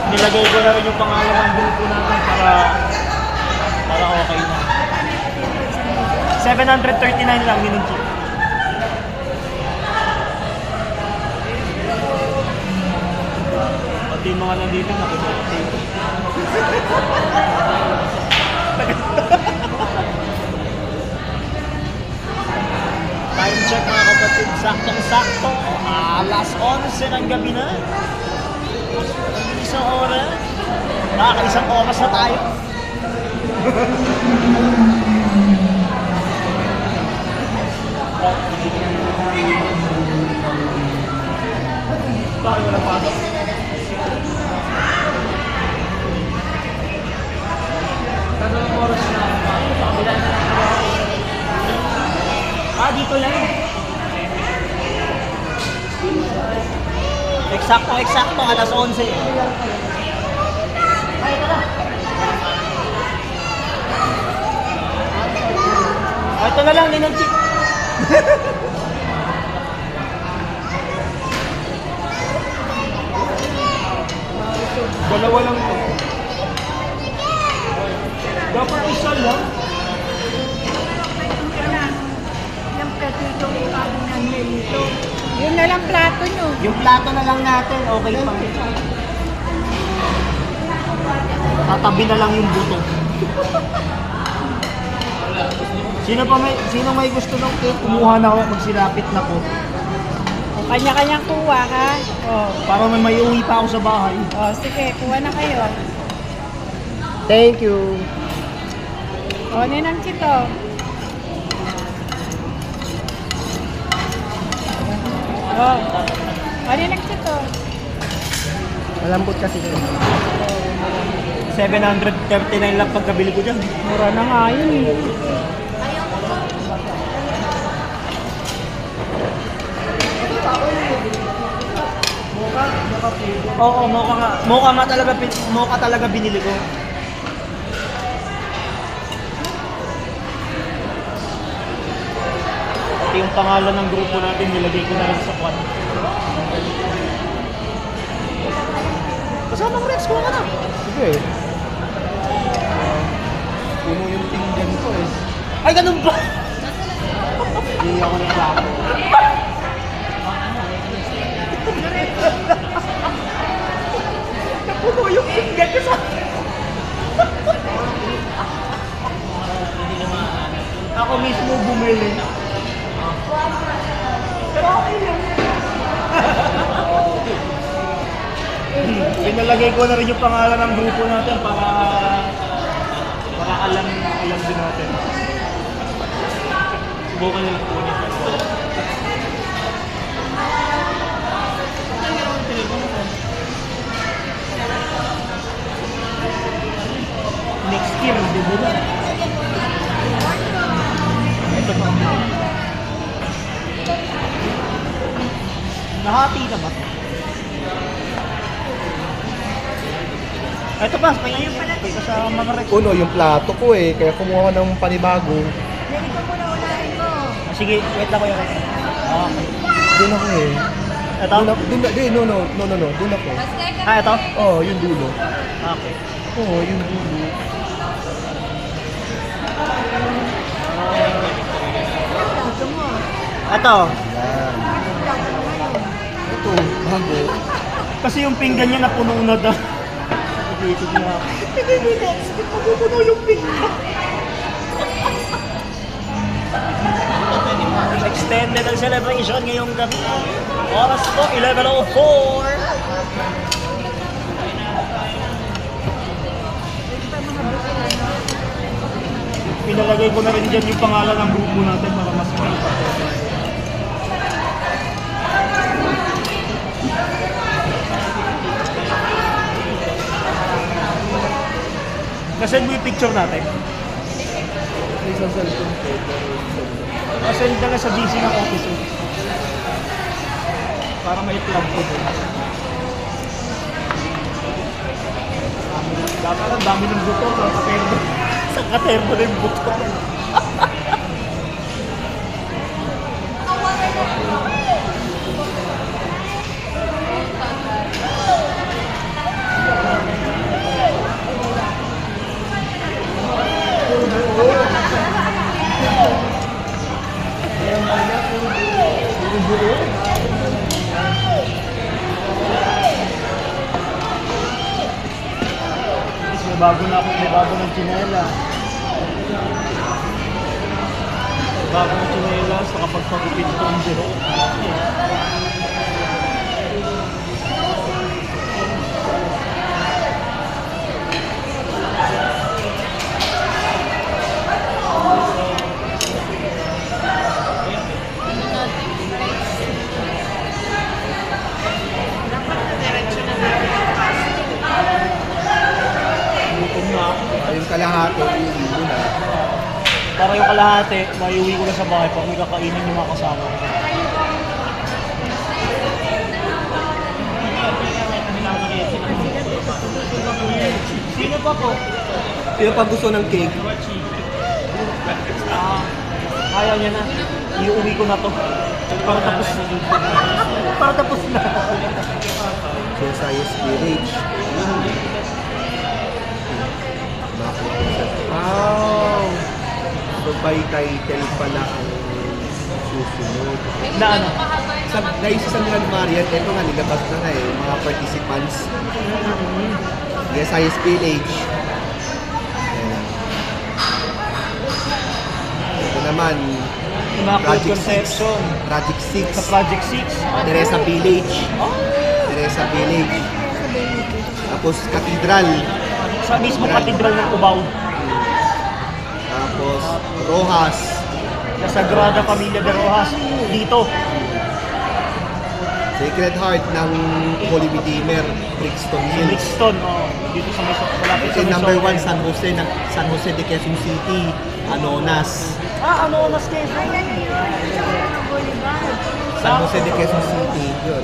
Nilagay ko na rin yung pangalan ng grupo natin para okay na. 739 lang yun yung chip. Pati yung mga nandito nakikita. Time check mga kapatid, saktong-sakto. Alas 11 ng gabi na. Isang oras. Nakaka-isang oras na tayo. Bakit wala pasok? Tanong oras na sa kabila na. Dito lang. Eksakto, alas 11. Ay, ito na. Ito na lang, ninong chip. Dalawa lang ito. Dapat isa lang. Yun na lang plato nyo. Yung plato na lang natin, okay pa. Tatabi na lang yung buto. Sino may gusto ng cake? Kumuha na ako, magsilapit na po. O, kanya-kanyang kuha ha. O, Para may uwi pa ako sa bahay. sige, kuha na kayo. Thank you. O, ninang kito. O, ninang kito. Malambot kasi ito. 739 lang pagkabili ko dyan. Mura na nga yun eh. Oo, mocha nga. Mocha talaga binili ko. Pati yung pangalan ng grupo natin, nilagay ko na rin sa kwan. Kasama mo Rex, kuha ka na. Sige. Puno yung pinggan ko eh. Ay, ganun ba? Hindi ako nagplano. Napuno yung pinggan ko sa... Ako mismo bumili. Pero okay lang. Pinalagay ko na rin yung pangalan ng grupo natin para alam din natin. Subukan nila po niya. Next year, dubo na. Ito pa. Nahati na ba? Ito pa, may ito sa mga Rex. Uno, yung plato ko eh. Kaya kumuha ko ng panibago. Hindi ko muna unahin mo. Sige, wait lang ko yung Rex. Okay. Doon ako eh. Ito? Doon ako. Ah, ito? Oo, yung dulo. Okay. Oo, yung dulo. Plato mo. Ito. Yan. Plato mo ngayon. Ito, bago. Kasi yung pinggan niya napuno na daw. Ikot niya. Hindi next week mapupuno yung pinggan. Extended ang celebration ngayong gabi. Oras po, 11:04. Pinalagay ko na rin dyan yung pangalan ng grupo natin para mas makita. Nasend mo yung picture natin. Isang cellphone ko. Nasend na sa GC ng office. Para may plug ko doon. Dapat ang dami ng buto sa katermo. Sa katermo na yung buto. May bago ng tsinela. Bago ng tsinela sa kapag pag-upit ko ang zero. Yung kalahati, yung na. Para yung kalahati, maiuwi ko na sa bahay pag may kakainin yung mga kasama ko. Sino pa po? Sino pa gusto ng cake? Ayaw niya na. Iuwi ko na to. Para tapos na. Para tapos na. So, Science Village. Wow! So, by title pala ang susunod. Na ano? Dahil sa San Juan Marian, ito nga, nilabas na nga eh, mga participants. Yes, Science Village. Ayan. Ito naman, Immaculate Project 6. Conception. Project 6. Sa Project 6. Teresa Village. Teresa Village. Tapos, Cathedral. Sa mismo katedral ng Cubao. Tapos, Rojas. Sa Sagrada Familia de Rojas. Dito. Sacred Heart ng Holy Redeemer, Brixton Hills. Brixton. Oh. Dito sa may malapit sa And may number Soto. 1, San Jose de Quezon City, Anonas. Ano oras kayo? Ayan na yun. Sa ulo ng Bolivar. San Jose de Quezon City, yun.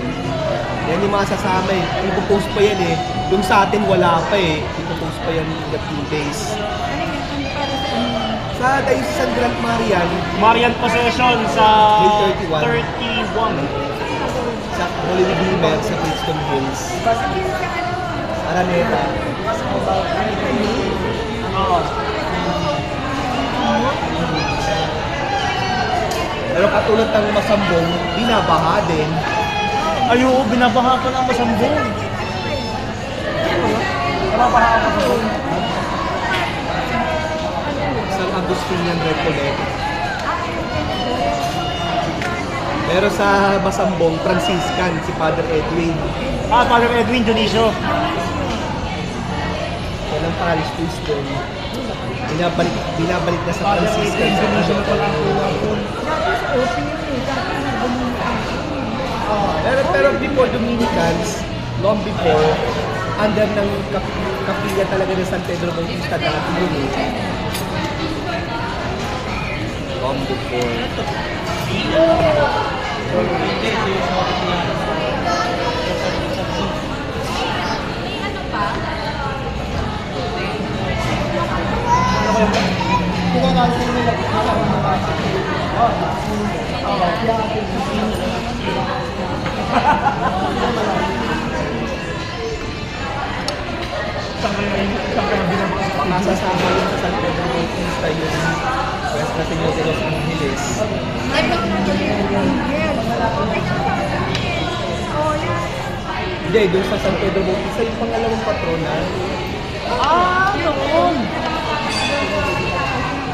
Yan yung mga sasama eh. Ipopost pa yan eh. Doon sa atin wala pa eh. Ipopost pa yan in a few days. Ano yun? Ano para sa inyo? Sa tayo sa San Grand Marian, Marian Possession sa May 31. 31. sa Holy Redeemer, sa Brixton Hills, Ayun sa ano? Araneta. Oo. Pero katulad ng Masambong, binabaha din. Ayun, binabaha pa ng Masambong. Binabaha ang Masambong. San Agustinian Recollect. Pero sa Masambong, Franciscan, si Father Edwin. Father Edwin Dionisio. Walang parish priest doon. Binabalik na sa Father Franciscan. Edwin Dionisio na pala ang kulang ko. Dati sa OPU eh. Dati nag-Dominican. Pero before Dominicans, long before, under ng kapilya talaga ng San Pedro Bautista dati yun eh. Long before. Makasasama yun sa San Pedro Bautista yung Nuestra Señora de los Angeles. Hindi, doon sa San Pedro Bautista yung pangalawang patronan. Noon!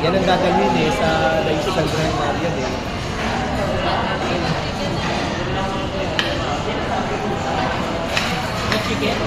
Yan ang gagawin sa Diocese ng Grand Maria din. Chicken?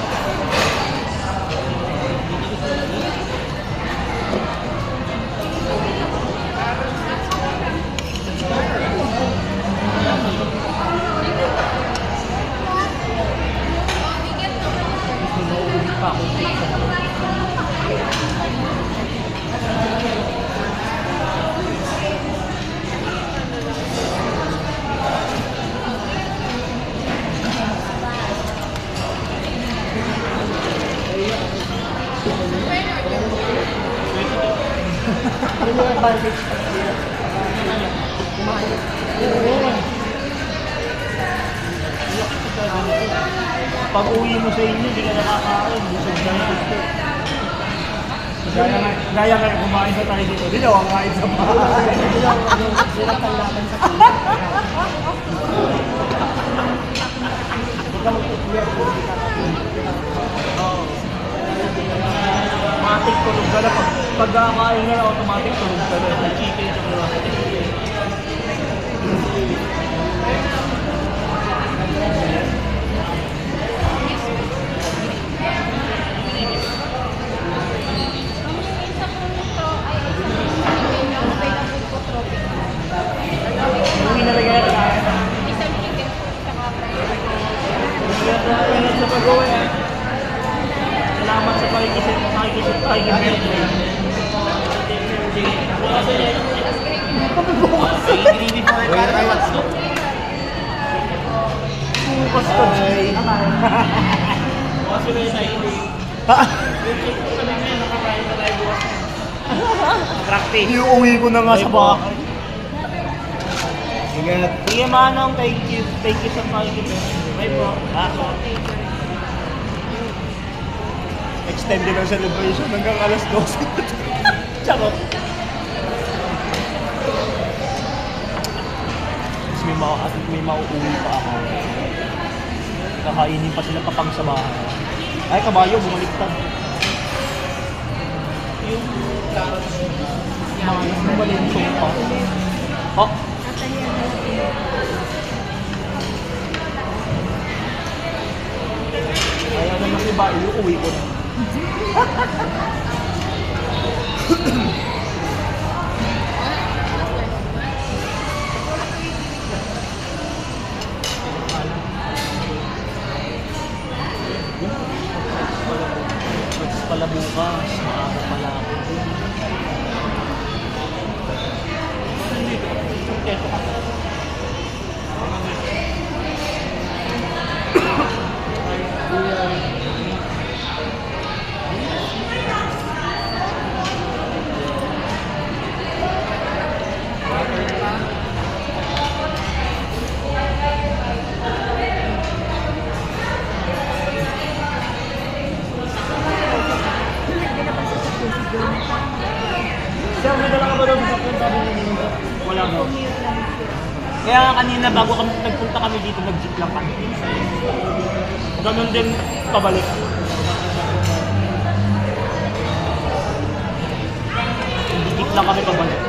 Ano yung advantage? Pag uwi mo sa inyo, hindi ka nakakain. Busog na yan. Gaya nga kumain sa tayo dito. Hindi ako kain sa bahay. Bilang panlaban sa Automatic tulog ka na. Pag kakain ka na, automatic tulog ka na. May chicken sa mga. Uwi na rin kaya tayo. Ingat sa pag-uwi eh. Salamat sa pakikisip tayo. Bukas ko. Practice. Iuwi ko na nga sa bahay. Ingat. Sige manong, thank you sa pakikisip. Bye po. Extended ang celebration hanggang alas 12. Charot. Tapos may mauuwi pa ako. Kakainin pa sila papang sa bahay. Ay, kabayo, bumaliktad. Yung bumalintong pa. Oh. Kaya naman si Bayo, uwi ko na. Pala bukas, maaga pala ako. Sir, may dala ka ba daw sa punta din? Wala daw. Kaya kanina bago nagpunta kami dito, nag-jeep lang kami. Ganun din pabalik. Jeep lang kami pabalik.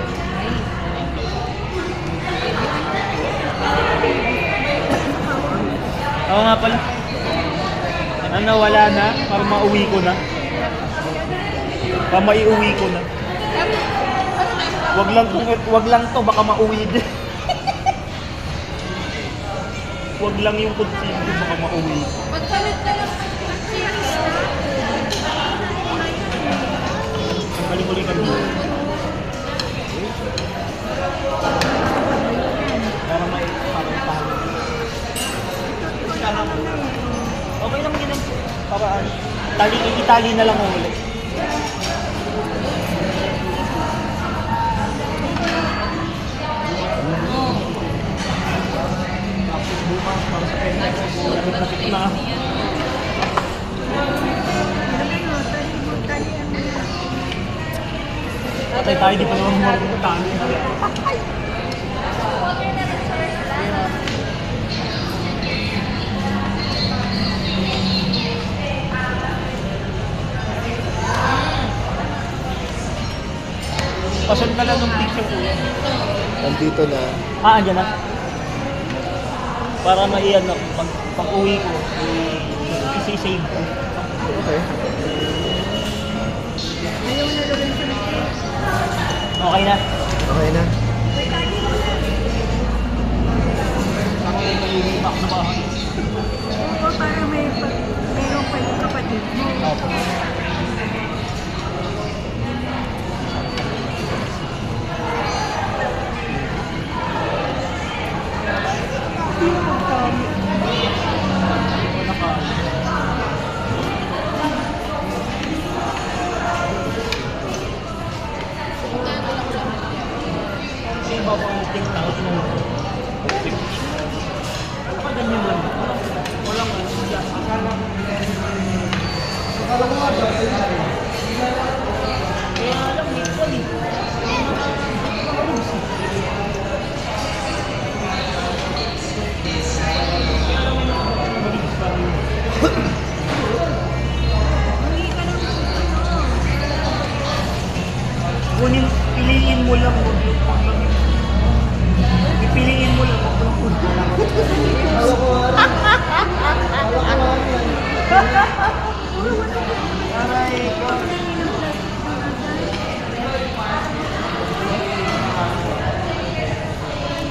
Oo nga pala. Ano, wala na? Para mauwi ko na. Para maiuwi ko na. Wag lang to, baka mauwi din. Wag lang yung kutsilyo, baka mauwi. Magpalit ka lang ng series na. Mali-muli kami. Para may parang okay lang yun. Paraan. Itali na lang ulit. Bukas para sa pera. Na. Patay tayo, di pa naman mapuntahan. Pasal ka lang ng picture ko. Nandito na. Andyan na. Para maiyan na, pag uwi ko, isi-save ko. Okay. Okay na. Okay na. Ako yung nalilimak na bahay. Oo, para meron pa yung kapatid mo. Opo. Yung papangiting tao mo. Baka ganyan lang. Walang yan. Akala ko nga ba? Kaya alam, equal eh. Kunin, piliin mo lang mo yung panglamin. Pipiliin mo lang mo yung Aray ko.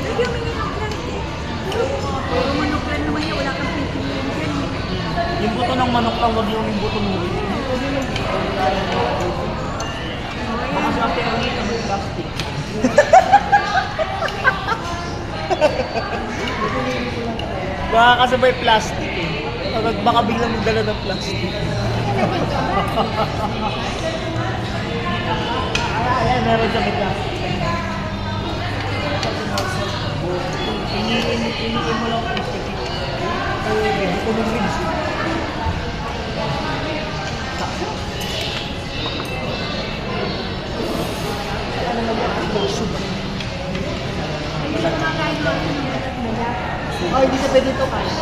Lagyan mo yung plastic. Puro manok lang naman yan, wala kang pipiliin dyan. Yung buto ng manok lang, wag yung buto mo. Baka sa perangin na may plastic. Baka kasabay plastic eh. Baka biglang magdala ng plastic. Ayan, meron siya may plastic. Piliin mo lang ang plastic. Hindi ko mag-reach. Oh, hindi ka pwede ito kaya.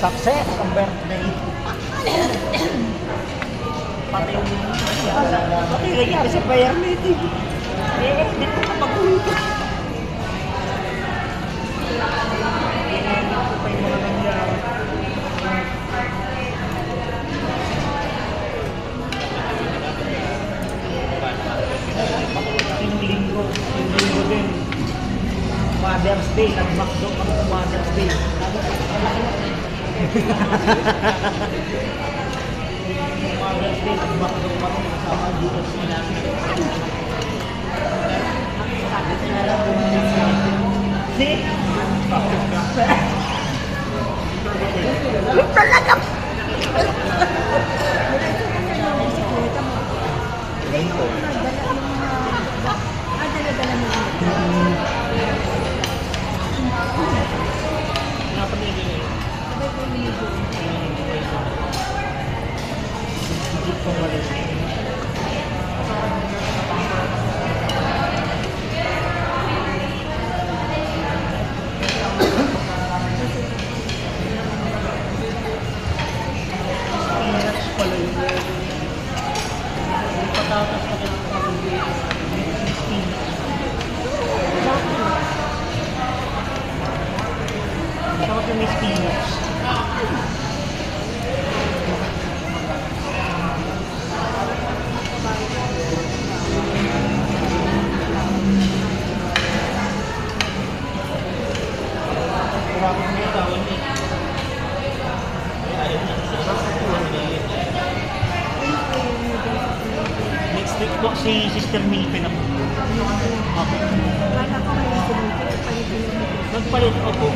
Success ang birthday. Pati yung pati lagi sa bayar nito. Dito ka mag-uwi ka. Ito pa yung mga nangyari. Yung linggo din. Mother's Day, nag-McDo kami sa Mother's Day. Mother's Day, nag-McDo kami kasama dito sa namin. See? Talaga! Dala-dala mo. patatas na Miss Peanuts. Sarap yung Miss Peanuts. Next week po si Sister Milpe na po. Ako. Wala ko may sumulto. Nagpalit ako.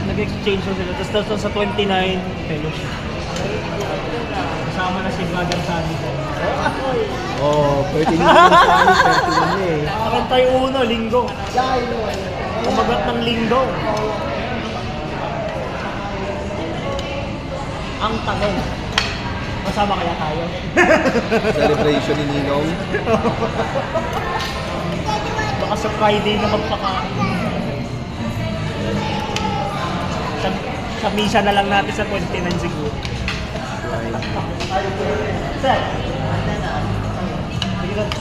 Nag-exchange ko sila. Tapos sa 29, fellowship. Kasama na si Brother Sammy ko. Oh, 13 minutes sa amin, 13 eh. Akin tayo uno, linggo. Kumagat ng linggo. Ang tanong, kasama kaya tayo? Celebration ni Ninong. Baka sa Friday na magpakain. Sa misa na lang natin sa 29 siguro. Sir? Sige lang.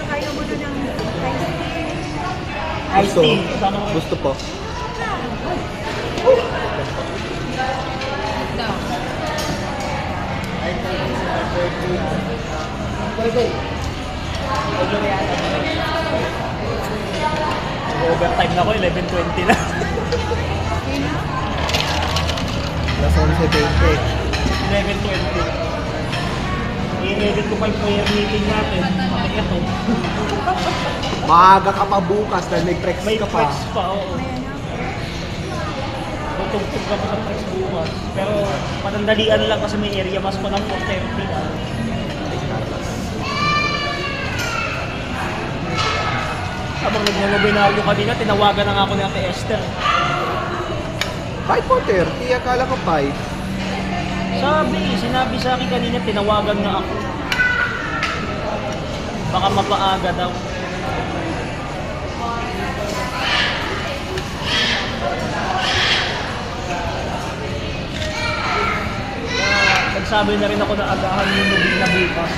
Ayaw mo na ng Iced Gusto. tea. Kasama ko. Gusto po. Overtime na ako, 11:20 na. Alas 11:20. 11:20. I-edit ko pa yung prayer meeting natin. Pati ito. Maaga ka pa bukas dahil may prex May ka pa. flex pa, oo. Tutugtog ka pa sa flex bukas. Pero patandalian lang kasi may area mas pa ng 4:30. Habang nag-webinaryo kanina, tinawagan na nga ako ni Ate Esther. Kahit 4:30, akala ko 5. Sinabi sa akin kanina, tinawagan na ako. Baka mapaaga daw. Nagsabi na rin ako na agahan yung nobina bukas.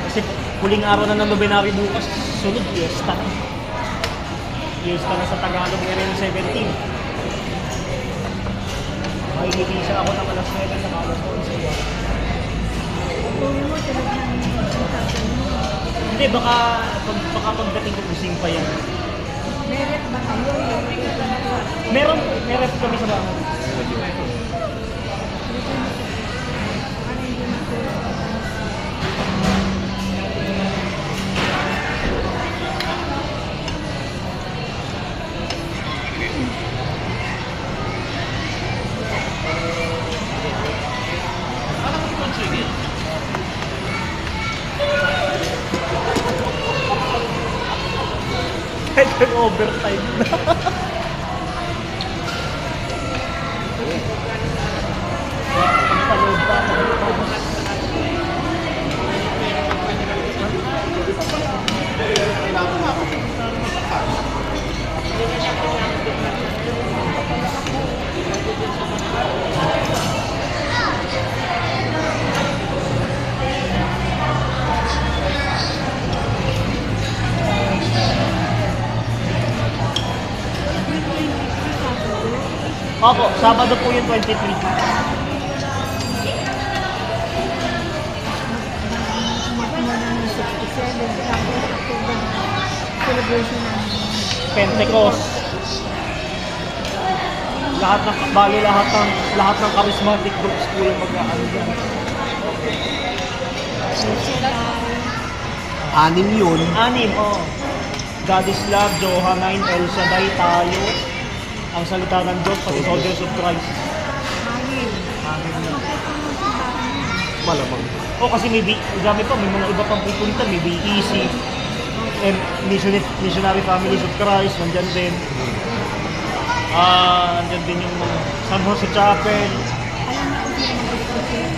Kasi huling araw na ng nobinary bukas, sunod fiesta. Fiesta na sa Tagalog area ng 17. Makikipisa ako ng alas 9 sa alas 11. Uwi mo, tulad ng sasabi mo. Hindi, baka pagdating ko kusing pa yan. Meron ba kayo? May rep kami sa bahay. Overtime na. Pagpalood pa. Opo, Sabado po yung 23. Mo na ng 67, tapos October celebration ng Pentecost. Lahat ng charismatic groups po yung mag-aano dyan. 6 yun. 6, oh. God is Love, Johannine, El Shaddai, tayo. Ang salita ng Diyos, pati Soldiers of Christ. hangin. 6 na. Malamang. O kasi may dami pa, may mga iba pang pupunta, may BEC, and Missionary Families of Christ, nandyan din. Nandyan din yung San Jose Chapel. Alam na kung sino mag-sponsor.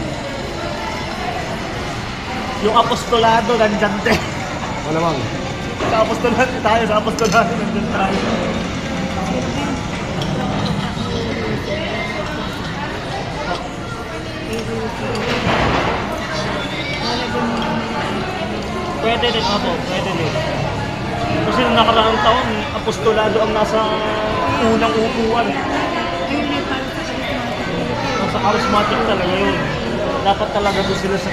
Yung Apostolado, nandyan din. Malamang. Sa apostolahan tayo, sa apostolahan nandun tayo. Pwede din ako, pwede din. Kasi nung nakaraang taon, apostolado ang nasa unang upuan. Ayun eh, para sa charismatic. Sa charismatic talaga yun. Dapat talaga doon sila sa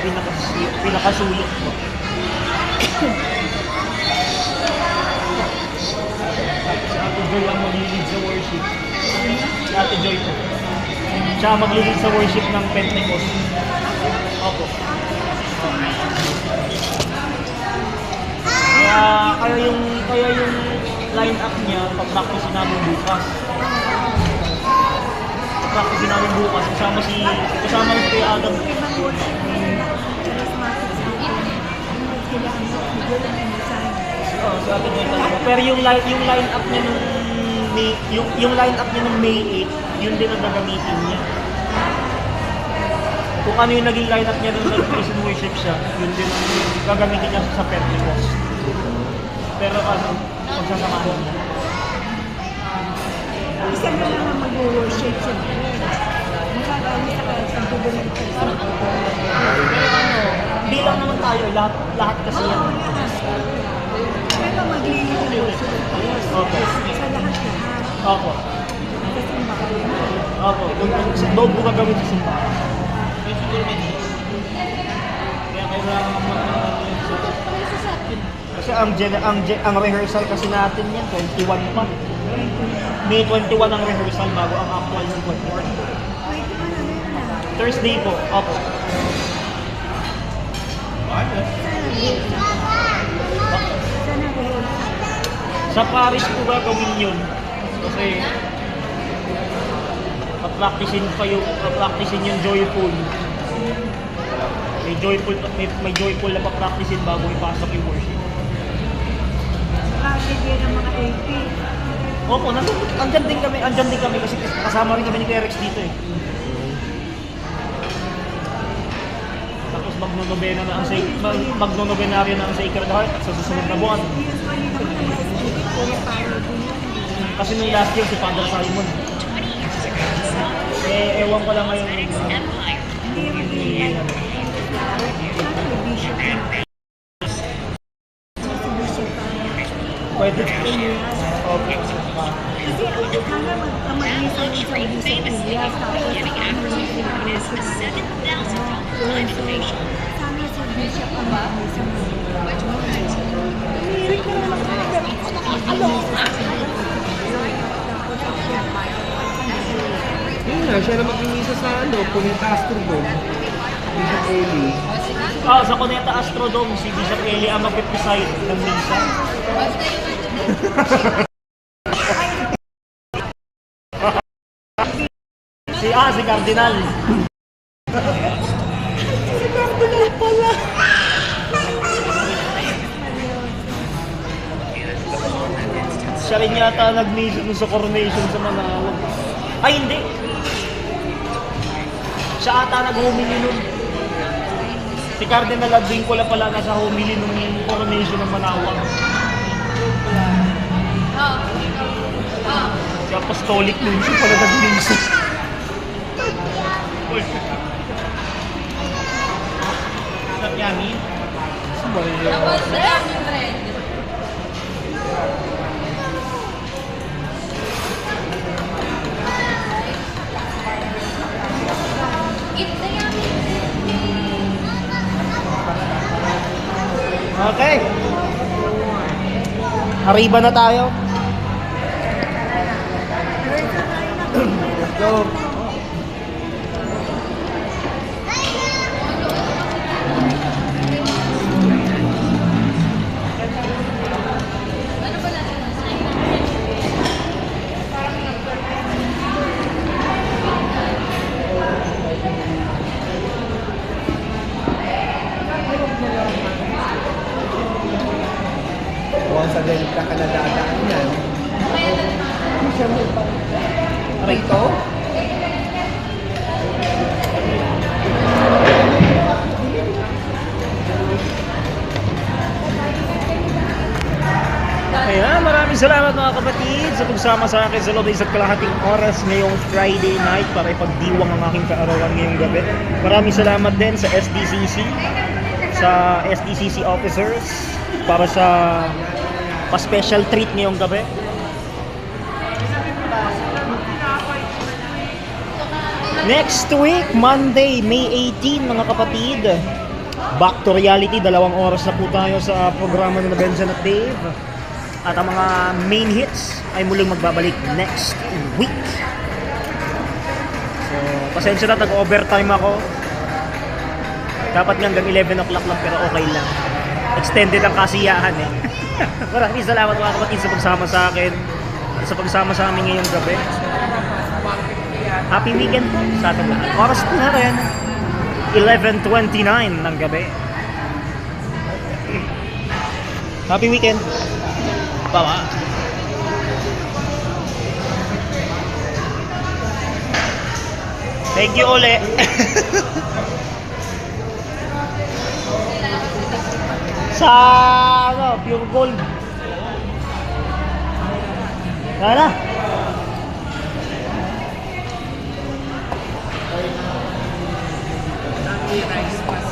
pinakasulit. Si Ate Joy ang maglilid sa worship. Si Ate Joy po. Siya ang maglilid sa worship ng Pentecost. Opo. Kaya yung line up niya, pag-practice namin bukas. Practice namin bukas, kasama si Kuya Adam. Ibang worship na charismatic sa atin. Sila ang bigyan ng mensahe. Oo, sa atin yun talaga. Pero yung line up niya nung yung line up niya nung May 8, yun din ang gagamitin niya. Kung ano yung naging line up niya nung nag-praise and worship siya, yun din ang gagamitin niya sa Pentecost. Pero pagsasamahan niya. Isa na lang ang mag-worship siyempre. Magkakaroon sa pagbubunin ko. Bilang naman tayo, lahat kasi yan. Pero maglilingkod Okay. sa lahat-lahat. Opo. Kasi makakalimutan. Opo. Doon po gagawin sa simbahan. Kaya kailangan kasi ang rehearsal kasi natin yan, 21 pa. May 21 ang rehearsal bago ang actual ng 24. Pwede ba na meron na? Thursday po, opo. Sana meron na. Sa Paris po gagawin yun. Kasi papracticein yung joyful. May joyful na papracticein bago ipasok yung worship. Bigyan ng mga AP. Opo, andyan din kami kasi kasama rin kami ni Kuya Rex dito eh. Tapos magnonobenaryo na ang Sacred Heart sa susunod na buwan. Usually naman ang mga spirit ko yung parang Kasi nung last year si Father Simon. Ewan ko lang ngayon. hindi magiging bishop yun. Bishop Pwede. Okay. Kasi sana mag-misa rin sa Bishop Elias tapos ano yung celebration. Sana si Bishop ang mag-misa mo. Umirik ka naman Yun nga, siya na magpinisa sa Cuneta Astrodome. Bishop Eli. Sa Cuneta Astrodome, si Bishop Eli ang mag-preside ng misa. si Cardinal. Si Cardinal pala! Siya rin yata nag-mission sa coronation sa Manawag. Ay, hindi. Siya ata nag-homily nun. Si Cardinal Advincula pala nasa homily nung coronation ng Manawag. Si Apostolic nun siya pala nag-mission. Satyami? Tapos sa daming red. Okay. Arriba na tayo. Let's go! Huwag sa ganit ka nadadaan yan. Rito? Maraming salamat mga kapatid sa pagsama sa akin sa loob ng isa't kalahating oras ngayong Friday night para ipagdiwang ang aking kaarawan ngayong gabi. Maraming salamat din sa SDCC officers para sa pa-special treat ngayong gabi. Next week, Monday, May 18 mga kapatid, back to reality, 2 oras na po tayo sa programa ni Benjan at Dave. At ang mga main hits ay muling magbabalik next week. So, pasensya na, tag-overtime ako. Dapat nga hanggang 11 o'clock lang pero okay lang. Extended ang kasiyahan eh. Maraming salamat mga kapatid sa pagsama sa akin. Sa pagsama sa amin ngayong gabi. Happy weekend po sa ating lahat. Oras po na rin. 11:29 ng gabi. Happy weekend. Bye-bye. Thank you uli. Sa Pure Gold. Sana. Rice